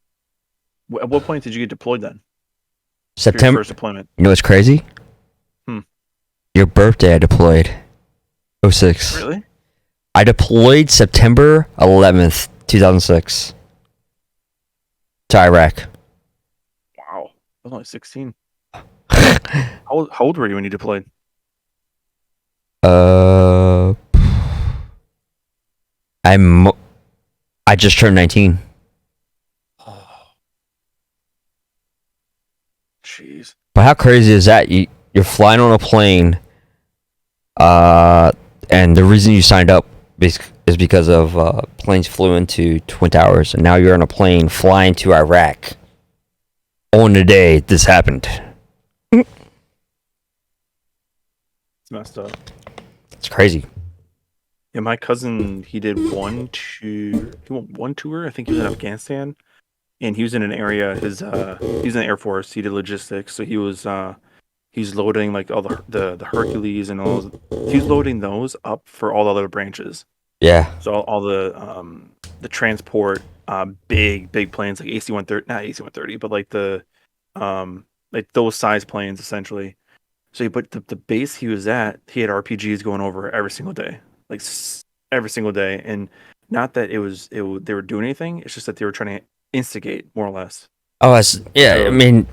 at what point did you get deployed then? September. Your first deployment. You know what's crazy? Your birthday I deployed. 06. Really? I deployed September 11th, 2006. To Iraq. Wow. I was only 16. How old were you when you deployed? I just turned 19. Oh. Jeez. But how crazy is that? You're flying on a plane, and the reason you signed up is because of planes flew into Twin Towers, and now you're on a plane flying to Iraq on the day this happened. It's messed up. It's crazy. Yeah, my cousin, he did one tour. I think he was in Afghanistan, and he was in an area. He was in the Air Force. He did logistics, so he was he's loading like all the Hercules and all. He's loading those up for all the other branches. Yeah. So all the transport, big planes like AC-130, not AC-130, but like the like those size planes essentially. So but the base he was at, he had RPGs going over every single day. Like every single day, and not that they were doing anything. It's just that they were trying to instigate, more or less. Oh, yeah. I mean,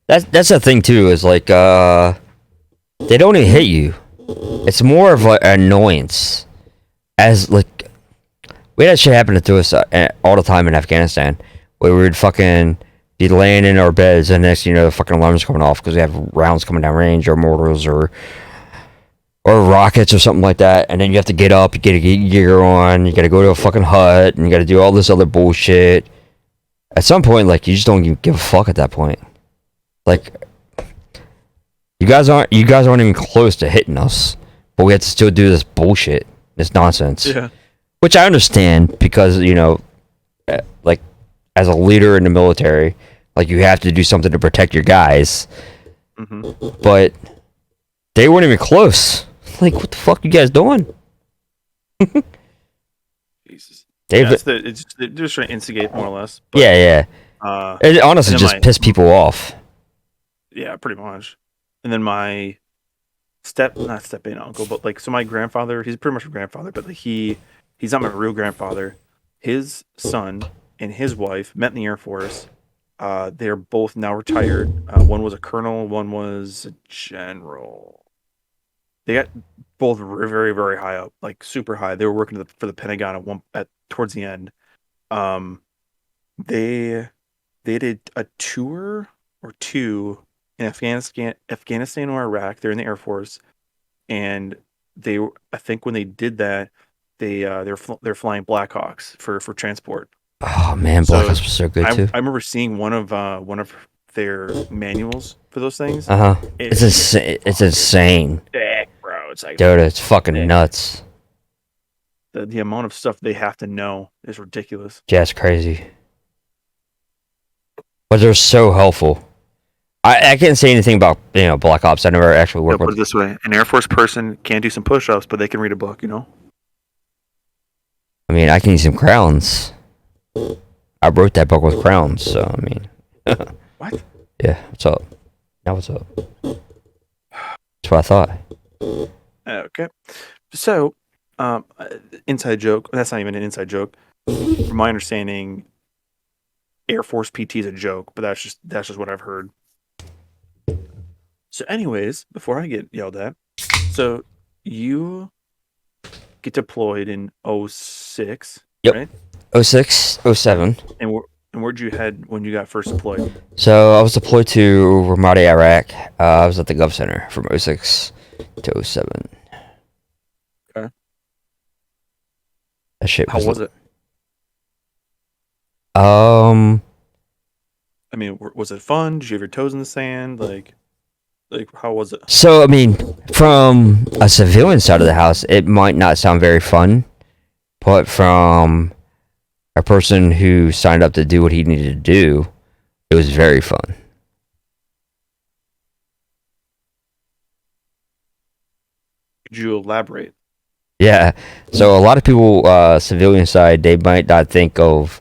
that's the thing too. Is like they don't even hit you. It's more of an annoyance. as like we had that shit happen to us all the time in Afghanistan, where we would fucking be laying in our beds, and next you know the fucking alarm's coming off because we have rounds coming down range or mortars or rockets or something like that, and then you have to get up, you get your gear on, you gotta go to a fucking hut, and you gotta do all this other bullshit. At some point, like, you just don't even give a fuck at that point. Like, you guys aren't even close to hitting us, but we have to still do this bullshit, this nonsense. Yeah. Which I understand because, you know, like, as a leader in the military, like, you have to do something to protect your guys. Mm-hmm. But they weren't even close. Like, what the fuck you guys doing? Jesus. They're just trying to instigate more or less. But, yeah. It honestly just pissed people off. Yeah, pretty much. And then my not step-in uncle, but like, so my grandfather, he's pretty much a grandfather, but like he's not my real grandfather. His son and his wife met in the Air Force. They're both now retired. One was a colonel, one was a general. They got both very, very high up, like super high. They were working for the Pentagon towards the end. They did a tour or two in Afghanistan or Iraq. They're in the Air Force, and I think when they did that, they're flying Blackhawks for transport. Oh man, Blackhawks was so good too. I remember seeing one of their manuals for those things. It's insane. It's insane. Sick, bro. It's like, dude, it's fucking nuts. The amount of stuff they have to know is ridiculous. Yeah, it's crazy. But they're so helpful. I can't say anything about, you know, Black Ops. I never actually worked with. Put it this way: an Air Force person can't do some push-ups, but they can read a book. You know. I mean, I can use some crowns. I wrote that book with crowns, so I mean. What? Yeah. What's up? Now what's up? That's what I thought. Okay. So, inside joke. That's not even an inside joke. From my understanding, Air Force PT is a joke, but that's just what I've heard. So anyways, before I get yelled at, so you get deployed in 06, yep. right? 06, 07. And where'd you head when you got first deployed? So I was deployed to Marty, Iraq. I was at the Gov Center from 06 to 07. Okay. That shit How was it? I mean, was it fun? Did you have your toes in the sand? Like how was it? So, I mean, from a civilian side of the house, it might not sound very fun, but from a person who signed up to do what he needed to do, it was very fun. Could you elaborate? Yeah. So, a lot of people, civilian side, they might not think of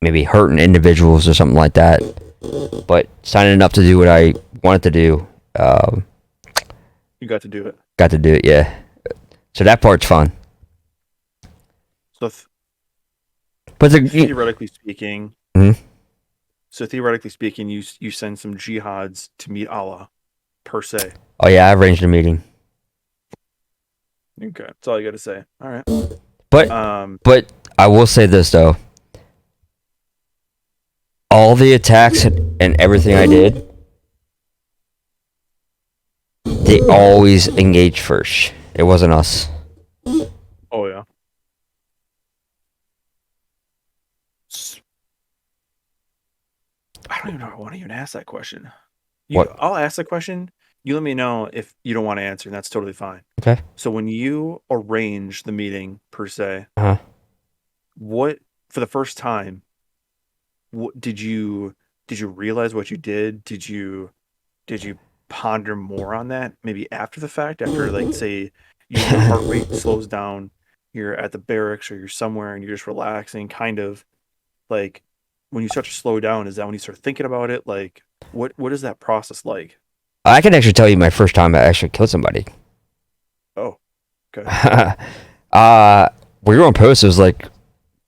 maybe hurting individuals or something like that. But signing up to do what I wanted to do, you got to do it. Got to do it, yeah. So that part's fun. So, but theoretically speaking, you send some jihads to meet Allah, per se. Oh yeah, I arranged a meeting. Okay, that's all you got to say. All right. But I will say this though. All the attacks and everything I did, they always engaged first. It wasn't us. Oh, yeah. I don't even know if I want to even ask that question. I'll ask the question. You let me know if you don't want to answer, and that's totally fine. Okay. So when you arrange the meeting, per se, what, for the first time, what did you realize what you did? Did you ponder more on that maybe after the fact, after like say your heart rate slows down, you're at the barracks or you're somewhere and you're just relaxing, kind of like when you start to slow down, is that when you start thinking about it? Like what is that process like? I can actually tell you my first time I actually killed somebody. Oh, okay. We were on post. It was like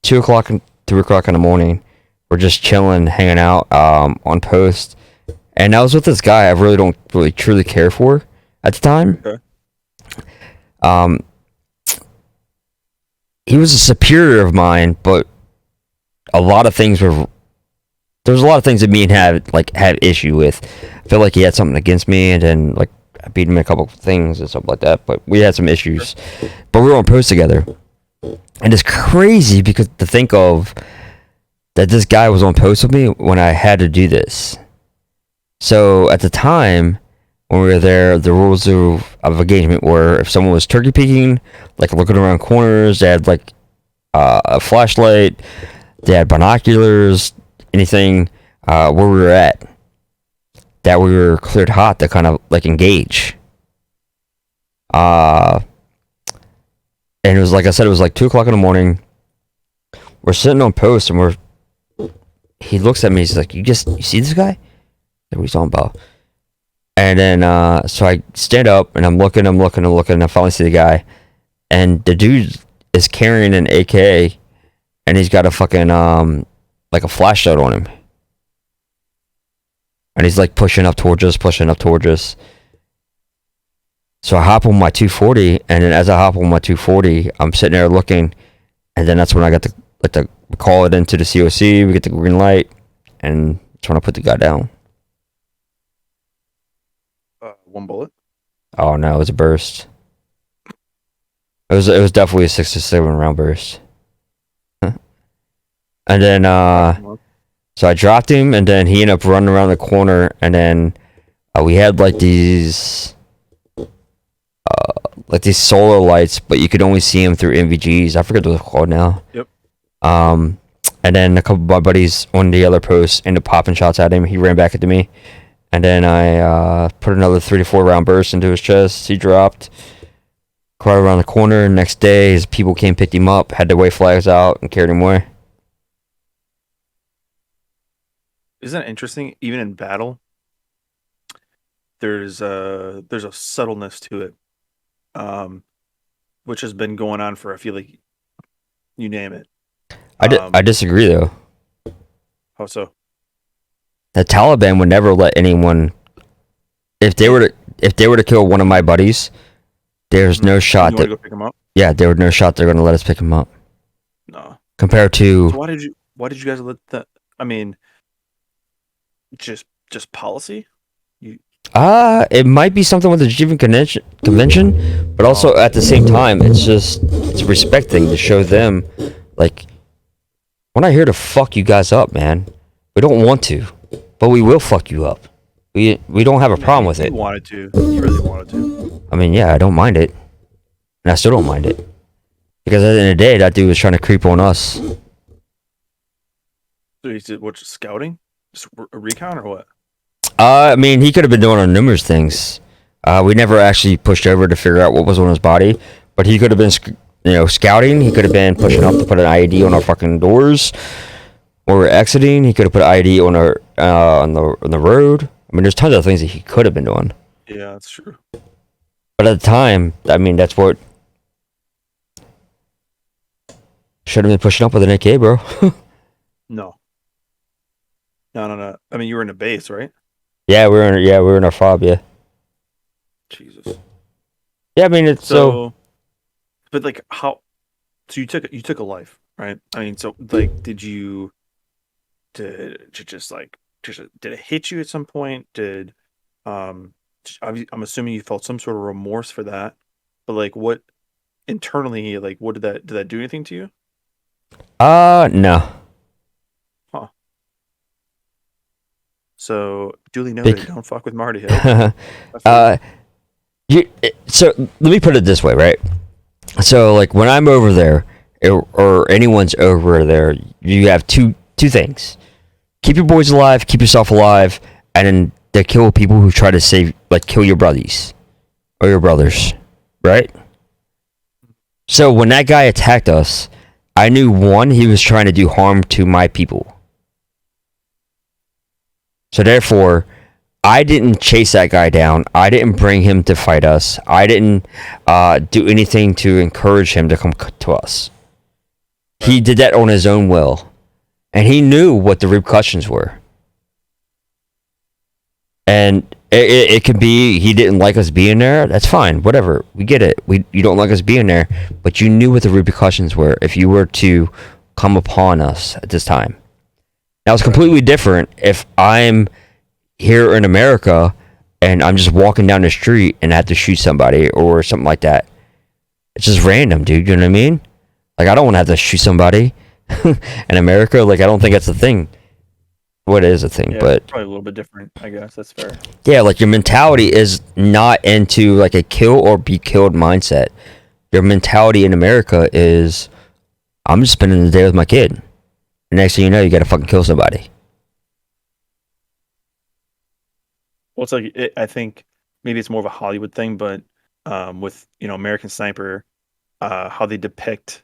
2 o'clock and 3 o'clock in the morning. We're just chilling, hanging out on post, and I was with this guy I really don't truly care for at the time. Okay. he was a superior of mine, but a lot of things were. There was a lot of things that me and had issue with. I feel like he had something against me, and then like I beat him in a couple of things and stuff like that. But we had some issues. But we were on post together, and it's crazy because to think of that this guy was on post with me when I had to do this. So at the time when we were there, the rules of engagement were if someone was turkey peeking, like looking around corners, they had like a flashlight, they had binoculars, anything where we were at, that we were cleared hot to kind of like engage. And it was like I said, it was like 2:00 in the morning. We're sitting on post, and he looks at me. He's like, "You see this guy? What are you talking about?" And then so I stand up and I'm looking. And I finally see the guy, and the dude is carrying an AK, and he's got a fucking like a flashlight on him, and he's like pushing up towards us. So I hop on my 240, and then as I hop on my 240, I'm sitting there looking, and then that's when I got to call it into the COC. We get the green light, and that's when I put the guy down. One bullet? Oh no, it was a burst. It was definitely a 6 to 7 round burst. And then so I dropped him, and then he ended up running around the corner, and then we had like these solar lights, but you could only see him through NVGs. I forget what they're called now. Yep. And then a couple of my buddies on the other post ended up popping shots at him. He ran back into me, and then I put another 3 to 4 round burst into his chest. He dropped, cried around the corner. Next day, his people came, picked him up, had to wave flags out, and carried him away. Isn't that interesting? Even in battle, there's a subtleness to it, which has been going on for, I feel like, you name it. I disagree though. How so? The Taliban would never let anyone. If they were to kill one of my buddies, there's no shot You want to go pick him up? Yeah, there was no shot they're gonna let us pick him up. No. Compared to. So why did you guys let that? I mean, just policy. It might be something with the Geneva Convention, but also at the same time, it's a respect thing to show them, like, we're not here to fuck you guys up, man. We don't want to, but we will fuck you up. We don't have a problem with it. You wanted to. You really wanted to. I mean, yeah, I don't mind it, and I still don't mind it, because at the end of the day, that dude was trying to creep on us. So he did what? Scouting? Just a recon or what? I mean, he could have been doing numerous things. We never actually pushed over to figure out what was on his body, but he could have been, scouting. He could have been pushing up to put an IED on our fucking doors, or we're exiting. He could have put an IED on our on the road. I mean, there's tons of things that he could have been doing. Yeah, that's true. But at the time, I mean, that's what should have been pushing up with an AK, bro. No. I mean, you were in a base, right? Yeah, we're in our fob, yeah. Jesus. Yeah, I mean, it's so. But like, how? So you took a life, right? I mean, so like, did it hit you at some point? I'm assuming you felt some sort of remorse for that, but like, what internally, like, what did that do anything to you? No. Huh. So duly noted. Don't fuck with Marty. So let me put it this way, right? So like when I'm over there, or anyone's over there, you have two things: keep your boys alive, keep yourself alive, and then they kill people who try to kill your buddies or your brothers, right? So when that guy attacked us, I knew one, he was trying to do harm to my people. So therefore, I didn't chase that guy down. I didn't bring him to fight us. I didn't do anything to encourage him to come to us. He did that on his own will. And he knew what the repercussions were. And It could be he didn't like us being there. That's fine. Whatever. We get it. You don't like us being there, but you knew what the repercussions were if you were to come upon us at this time. Now it's completely different if I'm here in America and I'm just walking down the street and I have to shoot somebody or something like that. It's just random, dude. You know what I mean? Like, I don't want to have to shoot somebody in America. Like, I don't think that's a thing. What is a thing, Yeah, but probably a little bit different, I guess. That's fair. yeah, like your mentality is not into like a kill or be killed mindset. Your mentality in America is, I'm just spending the day with my kid. And next thing you know, you gotta fucking kill somebody. Well, it's like I think maybe it's more of a Hollywood thing, but with American Sniper, how they depict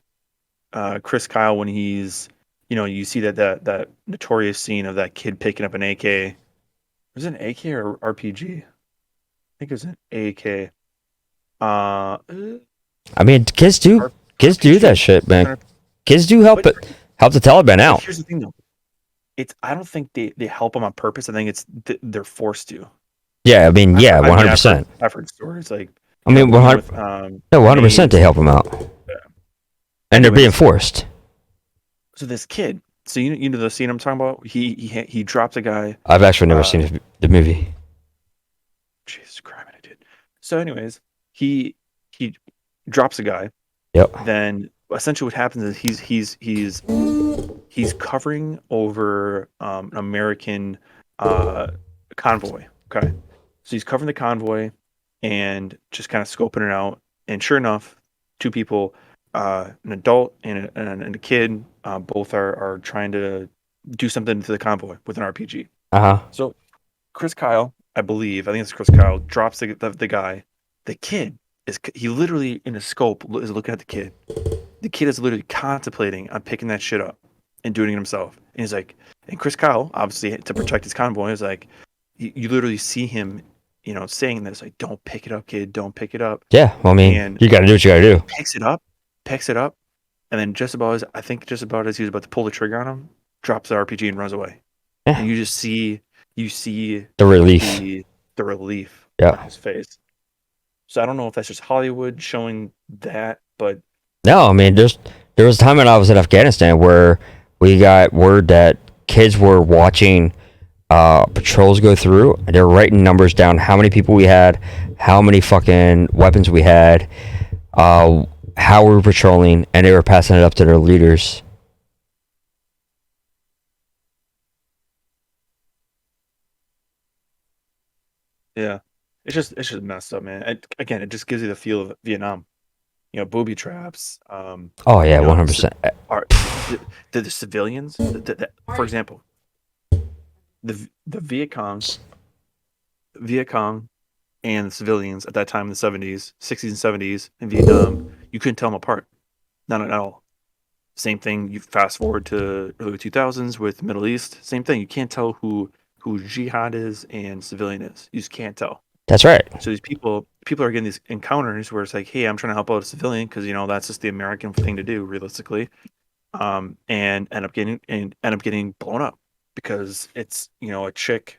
Chris Kyle when he's you see that notorious scene of that kid picking up an AK. Was it an AK or RPG? I think it was an AK. I mean, kids do RPG. that shit, man. Kids do help the Taliban out. Here's the thing, though. I don't think they help them on purpose. I think they're forced to. Yeah, I mean, yeah, 100%. I've heard stories like. I mean, 100% they help them out, and they're being forced. So this kid, you know the scene I'm talking about. He drops a guy. I've actually never seen the movie. Jesus Christ, I did. So, anyways, he drops a guy. Yep. Then essentially what happens is he's covering over an American convoy. Okay, so he's covering the convoy and just kind of scoping it out. And sure enough, two people, an adult and a kid, both are trying to do something to the convoy with an RPG. So Chris Kyle, I think it's Chris Kyle, drops the guy. The kid he literally in a scope is looking at the kid. The kid is literally contemplating on picking that shit up and doing it himself. And he's like, and Chris Kyle, obviously to protect his convoy, is like, you literally see him, saying this, like, don't pick it up, kid, don't pick it up. Yeah, well, I mean, you got to do what you got to do. Picks it up, and then just about as he was about to pull the trigger on him, drops the RPG and runs away. Yeah. And you see the relief. The relief on his face. So I don't know if that's just Hollywood showing that, but no, I mean, there was a time when I was in Afghanistan where we got word that kids were watching patrols go through, and they were writing numbers down, how many people we had, how many fucking weapons we had, how we were patrolling, and they were passing it up to their leaders. Yeah. It's just messed up, man. It just gives you the feel of Vietnam. Booby traps. Oh yeah, 100%. The civilians, for example, the Viet Cong and the civilians at that time in the 70s, 60s, and 70s in Vietnam, you couldn't tell them apart. Not at all. Same thing. You fast forward to early 2000s with Middle East. Same thing. You can't tell who jihad is and civilian is. You just can't tell. That's right. So these people are getting these encounters where it's like, hey, I'm trying to help out a civilian because that's just the American thing to do, realistically, and end up getting blown up because it's a chick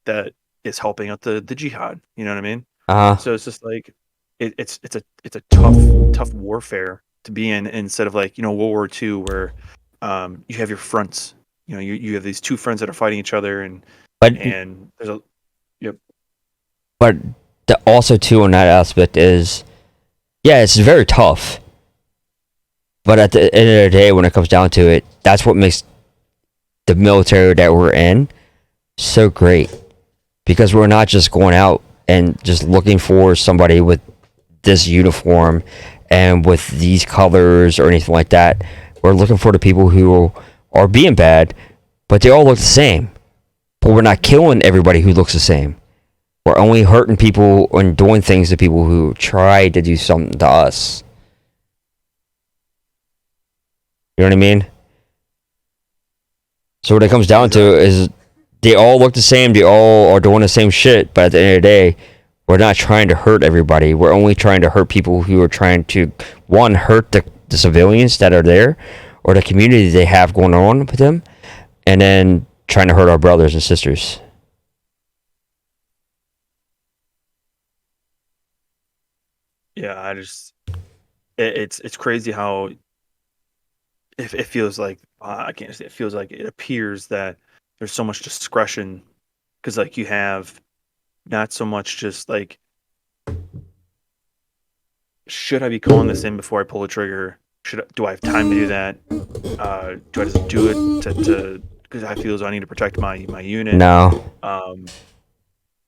that is helping out the jihad. You know what I mean? So it's just like it's a tough warfare to be in instead of like World War II where you have your fronts. You have these two fronts that are fighting each other and there's a yep. But also, too, on that aspect is, yeah, it's very tough. But at the end of the day, when it comes down to it, that's what makes the military that we're in so great. Because we're not just going out and just looking for somebody with this uniform and with these colors or anything like that. We're looking for the people who are being bad, but they all look the same. But we're not killing everybody who looks the same. We're only hurting people and doing things to people who try to do something to us. You know what I mean? So what it comes down to is they all look the same. They all are doing the same shit. But at the end of the day, we're not trying to hurt everybody. We're only trying to hurt people who are trying to, one, hurt the civilians that are there or the community they have going on with them. And then trying to hurt our brothers and sisters. Yeah, it's crazy how it feels like I can't say it feels like it appears that there's so much discretion because like you have not so much just like should I be calling this in before I pull the trigger? Do I have time to do that? Do I just do it to because I feel as though I need to protect my unit? No. Um,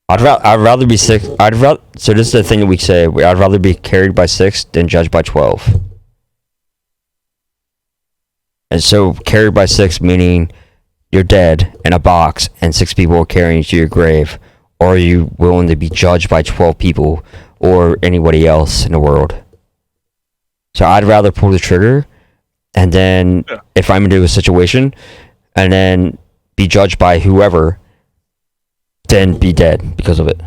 I'd rather be six. So this is the thing that we say. I'd rather be carried by 6 than judged by 12. And so carried by 6 meaning you're dead in a box and 6 people are carrying you to your grave, or are you willing to be judged by 12 people or anybody else in the world? So I'd rather pull the trigger, and then yeah, if I'm into a situation, and then be judged by whoever, then be dead because of it.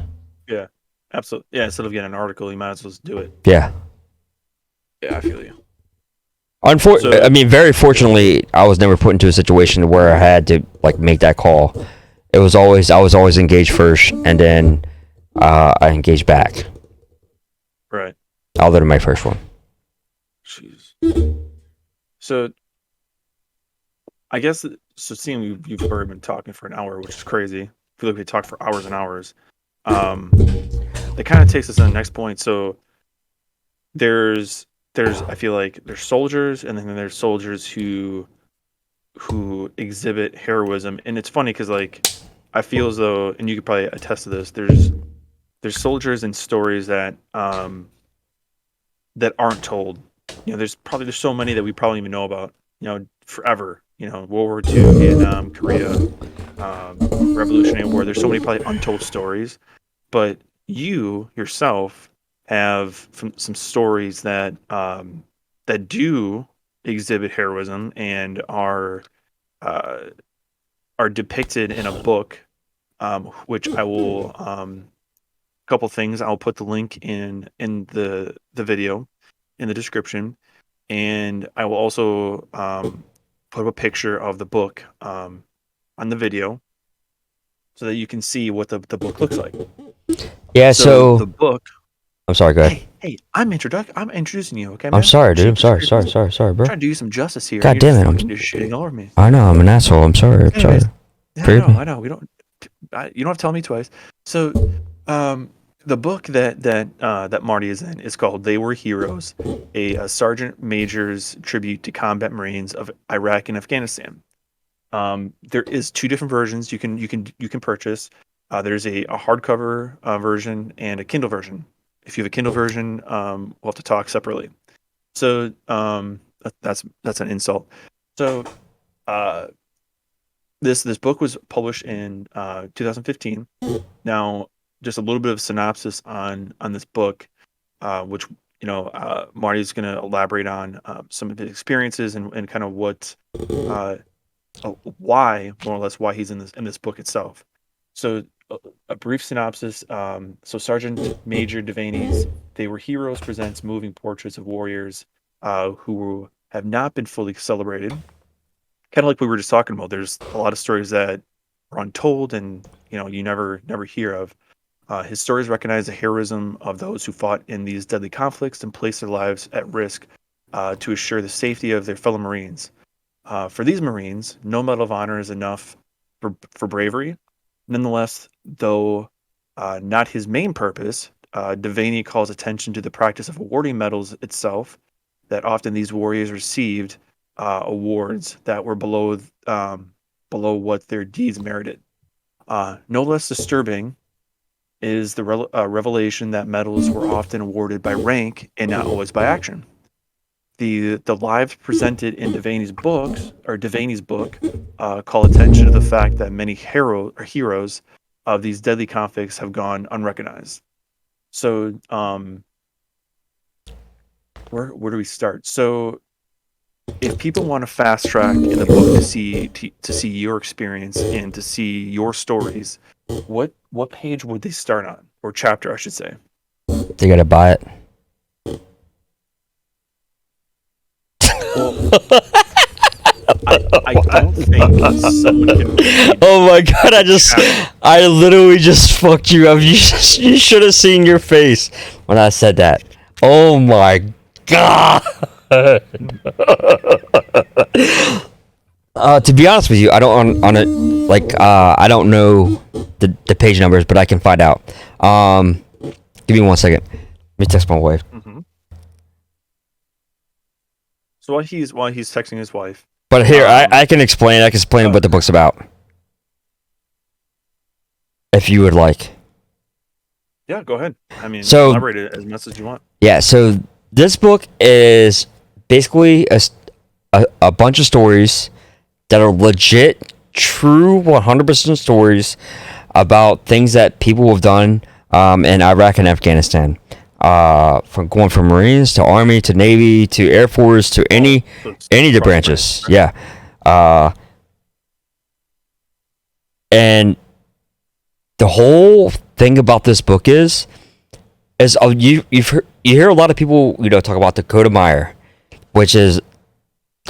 yeah, absolutely. Yeah, instead of getting an article, you might as well just do it. Yeah. Yeah, I feel you. I mean, very fortunately, I was never put into a situation where I had to like make that call. I was always engaged first, and then I engaged back. Right. Other than my first one. Jeez. So, I guess seeing you've already been talking for an hour, which is crazy. I feel like we talked for hours and hours. That kind of takes us to the next point. So, there's I feel like there's soldiers, and then there's soldiers who exhibit heroism, and it's funny because like I feel as though, and you could probably attest to this. There's soldiers and stories that that aren't told. You know, there's so many that we probably even know about. You know, forever. You know, World War II, Vietnam, Korea, Revolutionary War. There's so many probably untold stories, but you yourself have some stories that that do exhibit heroism and uh, are depicted in a book, which I will couple things. I'll put the link in the video in the description, and I will also put up a picture of the book on the video so that you can see what the book looks like. Yeah. So the book. I'm sorry. Go ahead. Hey, I'm introducing you. Okay, man? I'm sorry, dude. I'm sorry, Sorry, bro. trying to do you some justice here. God damn it! You're just shitting all over me. I know. I'm an asshole. I'm sorry. I'm sorry. Anyways, yeah, I know. We don't. You don't have to tell me twice. So, the book that Marty is in is called "They Were Heroes: a Sergeant Major's Tribute to Combat Marines of Iraq and Afghanistan." There is 2 different versions you can purchase. There's a hardcover version and a Kindle version. If you have a Kindle version, we'll have to talk separately. So that's an insult. So this book was published in 2015. Now, just a little bit of synopsis on this book, which Marty's going to elaborate on some of his experiences and kind of what why, more or less, why he's in this book itself. So a brief synopsis. So Sergeant Major Devaney's "They Were Heroes" presents moving portraits of warriors who have not been fully celebrated. Kind of like we were just talking about. There's a lot of stories that are untold and you never hear of. His stories recognize the heroism of those who fought in these deadly conflicts and placed their lives at risk to assure the safety of their fellow Marines. For these Marines, no Medal of Honor is enough for bravery. Nonetheless, though not his main purpose, Devaney calls attention to the practice of awarding medals itself, that often these warriors received awards that were below what their deeds merited. No less disturbing is the revelation that medals were often awarded by rank and not always by action. The lives presented in Devaney's book call attention to the fact that many heroes of these deadly conflicts have gone unrecognized. So, where do we start? So, if people want to fast track in the book to see your experience and to see your stories, what page would they start on, or chapter, I should say? They gotta buy it. Well, I don't think someone can read. Oh my god! I literally just fucked you up. You should have seen your face when I said that. Oh my god. To be honest with you, I don't on it like I don't know the page numbers, but I can find out. Give me 1 second. Let me text my wife. Mm-hmm. So while he's texting his wife, But here I can explain. I can explain what the book's about, if you would like. Yeah, go ahead. I mean, So- elaborate it as much as you want. Yeah. So this book is basically a bunch of stories that are legit, true, 100% stories about things that people have done in Iraq and Afghanistan. From going from Marines to Army to Navy to Air Force to any of the branches. Yeah. And the whole thing about this book is you hear a lot of people talk about Dakota Meyer, which is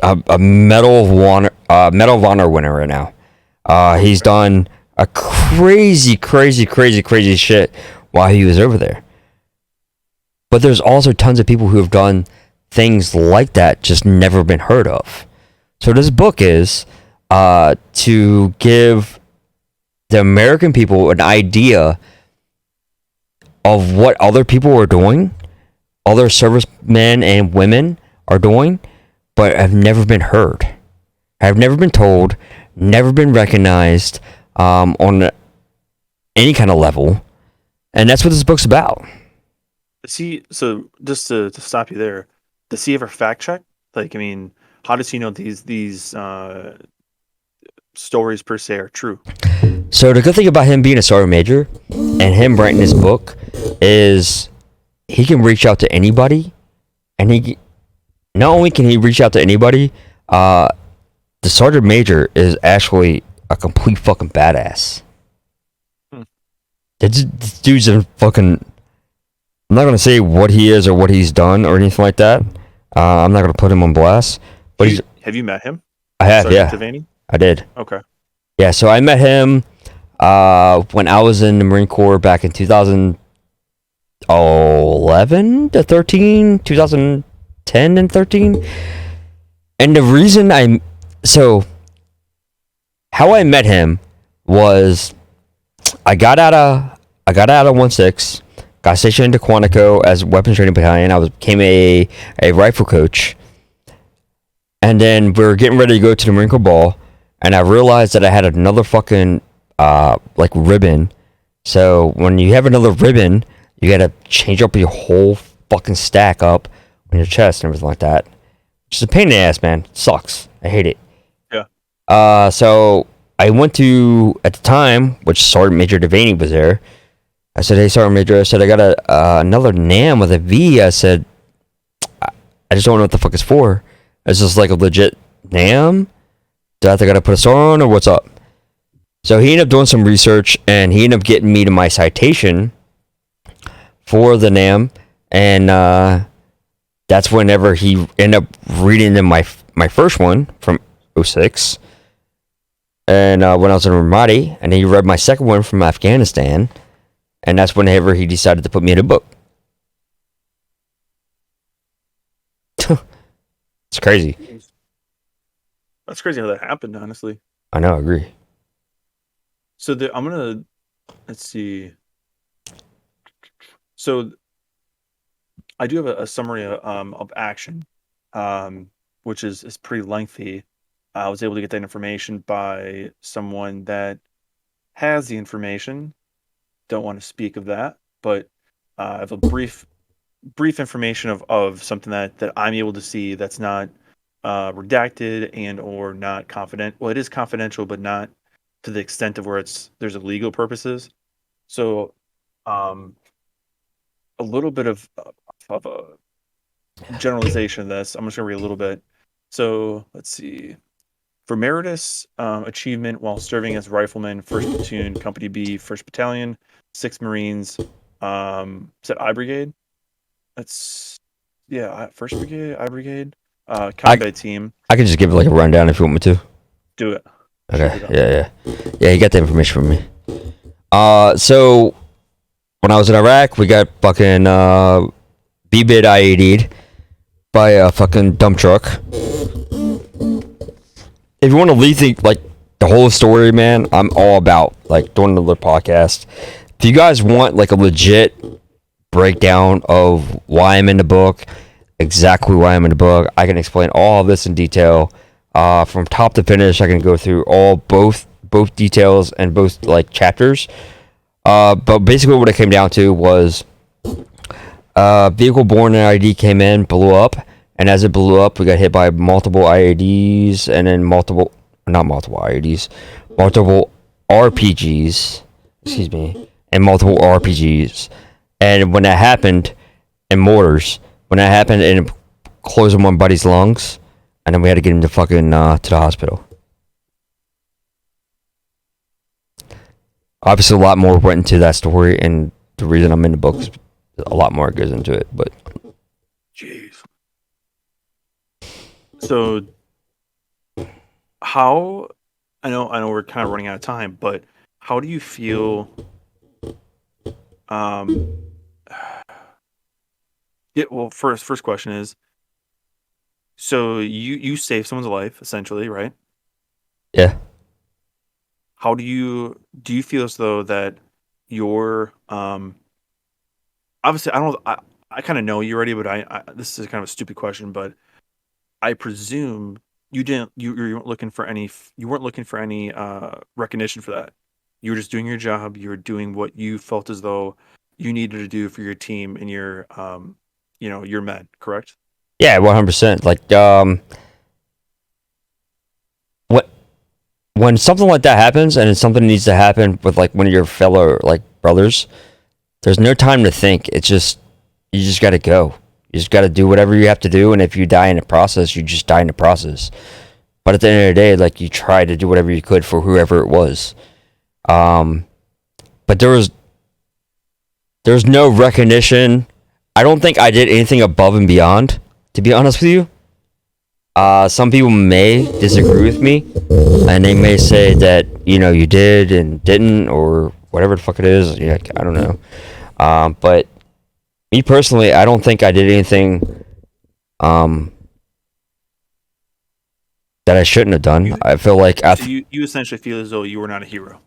a Medal of Honor winner right now. He's done a crazy shit while he was over there. But there's also tons of people who have done things like that, just never been heard of. So this book is to give the American people an idea of what other people are doing, other servicemen and women are doing, but have never been heard, have never been told, never been recognized on any kind of level. And that's what this book's about. So just to stop you there, does he ever fact check? Like, I mean, how does he know these stories per se are true? So the good thing about him being a sergeant major and him writing this book is he can reach out to anybody, and he not only can he reach out to anybody, the sergeant major is actually a complete fucking badass. This dude's a fucking. I'm not gonna say what he is or what he's done or anything like that. I'm not gonna put him on blast. But have you met him? I have, Sergeant yeah. Devaney? I did. Okay. Yeah, so I met him when I was in the Marine Corps back in 2011 to 13, 2010 and 13. And the reason how I met him was I got out of 1-6, got stationed into Quantico as weapons training battalion. I became a rifle coach. And then we were getting ready to go to the Marine Corps ball, and I realized that I had another fucking ribbon. So when you have another ribbon, you gotta change up your whole fucking stack up on your chest and everything like that. Which is a pain in the ass, man. It sucks. I hate it. Yeah. So I went to, at the time, which Sergeant Major Devaney was there. I said, "Hey, Sergeant Major," I said, "I got another NAM with a V." I said, "I just don't know what the fuck it's for. Is this like a legit NAM? Do I have to gotta put a star on, or what's up?" So he ended up doing some research, and he ended up getting me to my citation for the NAM, and that's whenever he ended up reading in my first one from 06, and when I was in Marty, and he read my second one from Afghanistan, and that's whenever he decided to put me in a book. It's crazy. That's crazy how that happened, honestly. I know, I agree. So let's see. So I do have a summary of action, which is pretty lengthy. I was able to get that information by someone that has the information. Don't want to speak of that, but I have a brief information of something that I'm able to see that's not redacted and or not confident. Well, it is confidential, but not to the extent of where there's illegal purposes. So, a little bit of a generalization of this. I'm just gonna read a little bit. So let's see. For meritorious achievement while serving as rifleman, 1st Platoon, Company B, 1st Battalion, 6th Marines, is that I Brigade? That's 1st Brigade, I Brigade, combat team. I can just give it like a rundown if you want me to. Do it. Okay. Yeah. You got the information from me. So when I was in Iraq, we got fucking B-bit IED'd by a fucking dump truck. If you want to leave like the whole story, man, I'm all about like doing another podcast. If you guys want like a legit breakdown of why I'm in the book, exactly why I'm in the book, I can explain all of this in detail, from top to finish. I can go through both details and both like chapters. But basically, what it came down to was vehicle borne in ID came in, blew up, and as it blew up, we got hit by multiple IEDs, and then not multiple IEDs, multiple RPGs, excuse me, and multiple RPGs. And when that happened, and mortars, when that happened, it closed in one buddy's lungs, and then we had to get him to fucking to the hospital. Obviously, a lot more went into that story, and the reason I'm in the book is a lot more goes into it. But Jeez. So, how? I know we're kind of running out of time, but how do you feel? Yeah. Well, first question is, so you saved someone's life essentially, right? yeah, How do you feel as though that your obviously I kind of know you already, but I this is kind of a stupid question, but I presume you weren't looking for any recognition for that. You were just doing your job. You were doing what you felt as though you needed to do for your team and your men, correct? yeah, 100%. Like what when something like that happens, and it's something that needs to happen with like one of your fellow like brothers, there's no time to think. It's just you just got to go. You just got to do whatever you have to do, and if you die in the process, you just die in the process. But at the end of the day, like you try to do whatever you could for whoever it was. But there's no recognition. I don't think I did anything above and beyond, to be honest with you. Some people may disagree with me, and they may say that you did and didn't, or whatever the fuck it is. Yeah, I don't know. But me personally, I don't think I did anything that I shouldn't have done. You I feel like so you essentially feel as though you were not a hero.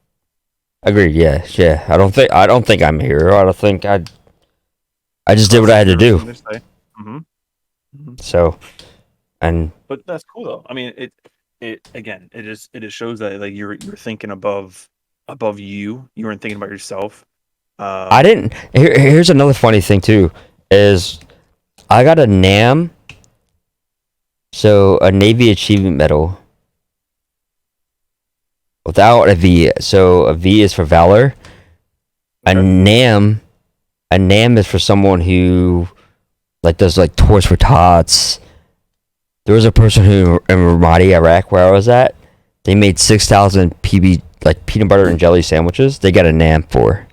agreed. Yeah, yeah. I don't think I'm a hero. I don't think I just did what I had to do. Mm-hmm. Mm-hmm. So, and But that's cool though. I mean, it again, it just shows that like you're thinking above you. You weren't thinking about yourself. I Um, didn't. Here's another funny thing too, is I got a NAM, so a Navy Achievement Medal, without a V. So a V is for Valor. A okay. NAM, a NAM is for someone who like does like tours for tots. There was a person who in Marty, Iraq, where I was at. They made 6,000 PB like peanut butter and jelly sandwiches. They got a NAM for.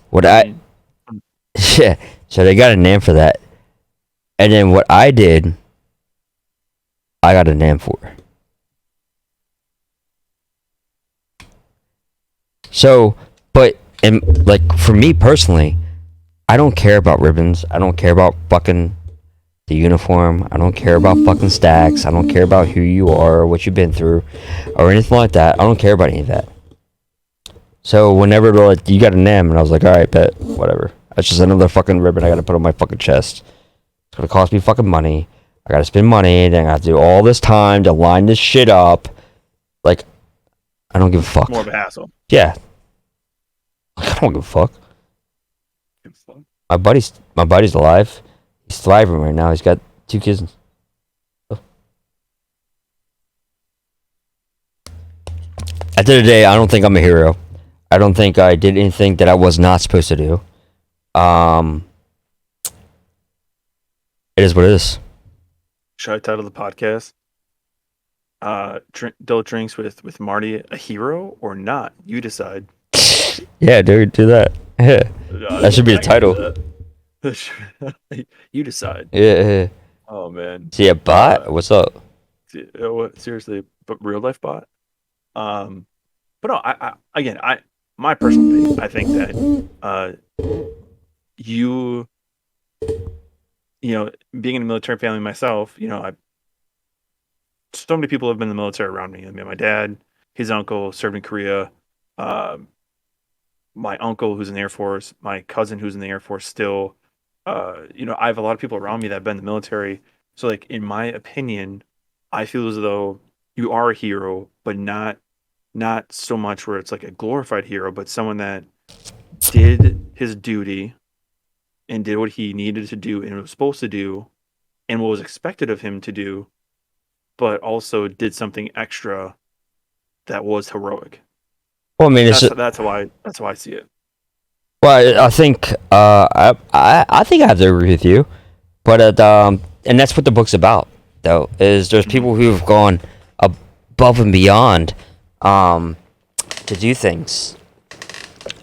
What I I mean, Yeah, so they got a name for that. And then what I did, I got a name for. So, but and like for me personally, I don't care about ribbons. I don't care about fucking the uniform. I don't care about fucking stacks. I don't care about who you are or what you've been through or anything like that. I don't care about any of that. So whenever they're like, you got a name, and I was like, all right, bet, whatever. That's just another fucking ribbon I gotta put on my fucking chest. It's gonna cost me fucking money. I gotta spend money, then I gotta do all this time to line this shit up. Like, I don't give a fuck. more of a hassle. Yeah, I don't give a fuck. Give a fuck. My buddy's alive. He's thriving right now. He's got 2 kids. At the end of the day, I don't think I'm a hero. I don't think I did anything that I was not supposed to do. Um, it is what it is. Should I title the podcast? Dill drinks with Marty, a hero or not? You decide. Yeah, dude, do that. Yeah, that should be the I can do title. that. You decide. Yeah, yeah. Oh man. See a bot? What's up? Seriously, but real life bot. Um, but no, I again, my personal opinion, I think that you being in a military family myself, so many people have been in the military around me. I mean, my dad, his uncle served in Korea. Um, my uncle who's in the Air Force, my cousin who's in the Air Force still. I have a lot of people around me that have been in the military. So, like, in my opinion, I feel as though you are a hero, but not so much where it's like a glorified hero, but someone that did his duty and did what he needed to do and was supposed to do and what was expected of him to do, but also did something extra that was heroic. Well, I mean, That's how I see it. I think I think I have to agree with you, but and that's what the book's about, though. Is there's Mhm. people who've gone above and beyond um, to do things,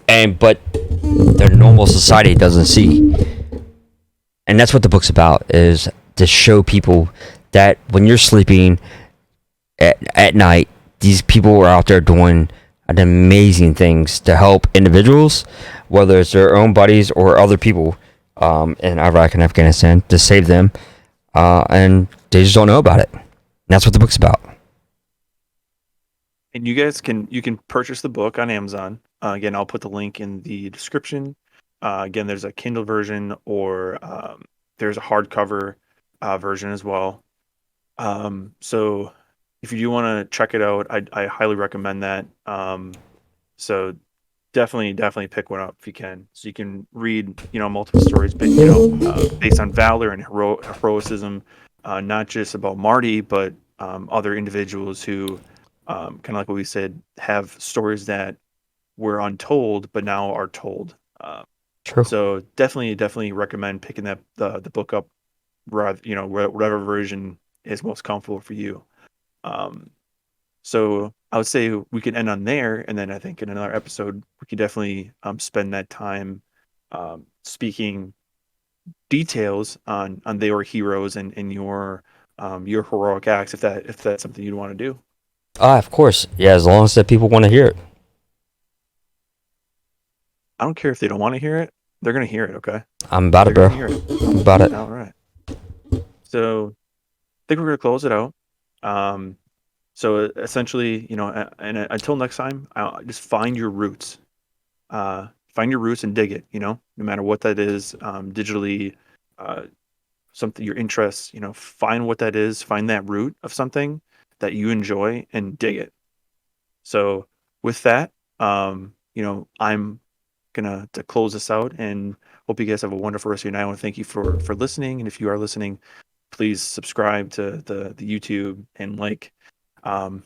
and but their normal society doesn't see, and that's what the book's about. Is to show people that when you're sleeping at night, these people are out there doing amazing things to help individuals, whether it's their own buddies or other people in Iraq and Afghanistan, to save them, and they just don't know about it. And that's what the book's about. And you can purchase the book on Amazon. Again, I'll put the link in the description. Again, there's a Kindle version or there's a hardcover version as well. So if you do want to check it out, I highly recommend that. So definitely pick one up if you can, so you can read multiple stories, but based on valor and heroism, not just about Marty, but other individuals who kind of like what we said, have stories that were untold but now are told. True. So definitely recommend picking the book up, rather whatever version is most comfortable for you. Um, so I would say we could end on there, and then I think in another episode we could definitely spend that time speaking details on their heroes and your heroic acts, if that's something you'd want to do. Of course. Yeah, as long as the people want to hear it. I don't care if they don't want to hear it; they're gonna hear it. Okay, I'm about it, they're bro. gonna hear it. I'm about it. All right. So I think we're gonna close it out. Um, so essentially, and until next time, just find your roots. Find your roots and dig it, no matter what that is, digitally, uh, something, your interests, find what that is, find that root of something that you enjoy and dig it. So with that, I'm gonna to close this out and hope you guys have a wonderful rest of your night. I want to thank you for listening. And if you are listening, please subscribe to the YouTube and um,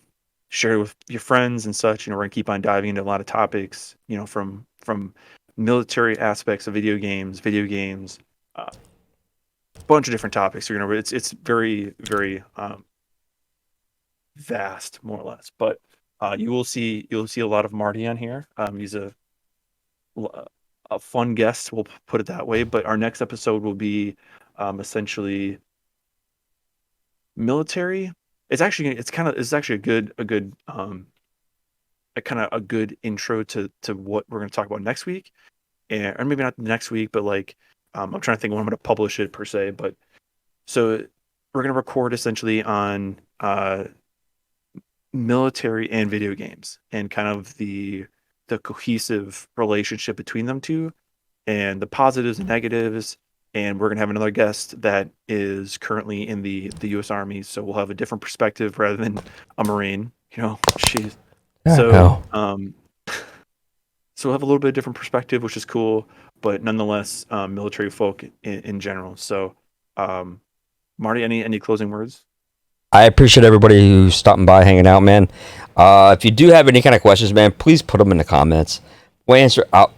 share it with your friends and such. We're gonna keep on diving into a lot of topics, from military aspects of video games, a bunch of different topics. It's very very vast, more or less. But you'll see a lot of Marty on here. He's a fun guest, we'll put it that way. But our next episode will be essentially military. It's actually a good intro to what we're going to talk about next week, and or maybe not next week, but like I'm trying to think when I'm going to publish it per se. But so we're going to record essentially on military and video games and kind of the cohesive relationship between them two and the positives and negatives. And we're going to have another guest that is currently in the U.S. Army, so we'll have a different perspective rather than a Marine. She's Yeah, so no. so we'll have a little bit of different perspective, which is cool, but nonetheless, military folk in general. So, um, Marty, any closing words? I appreciate everybody who's stopping by, hanging out, man. If you do have any kind of questions, man, please put them in the comments. We'll answer out.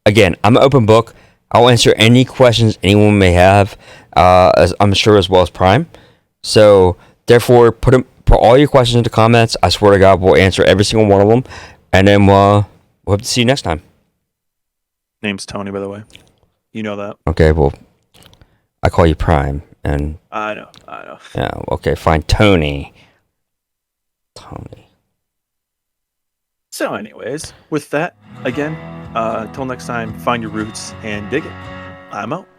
Again, I'm an open book. I'll answer any questions anyone may have, as I'm sure as well as Prime. So, therefore, put all your questions in the comments. I swear to God, we'll answer every single one of them. And then we'll hope to see you next time. Name's Tony, by the way. You know that. Okay, well, I call you Prime. And I know. yeah, okay, fine. Tony. So, anyways, with that, again, till next time, find your roots and dig it. I'm out.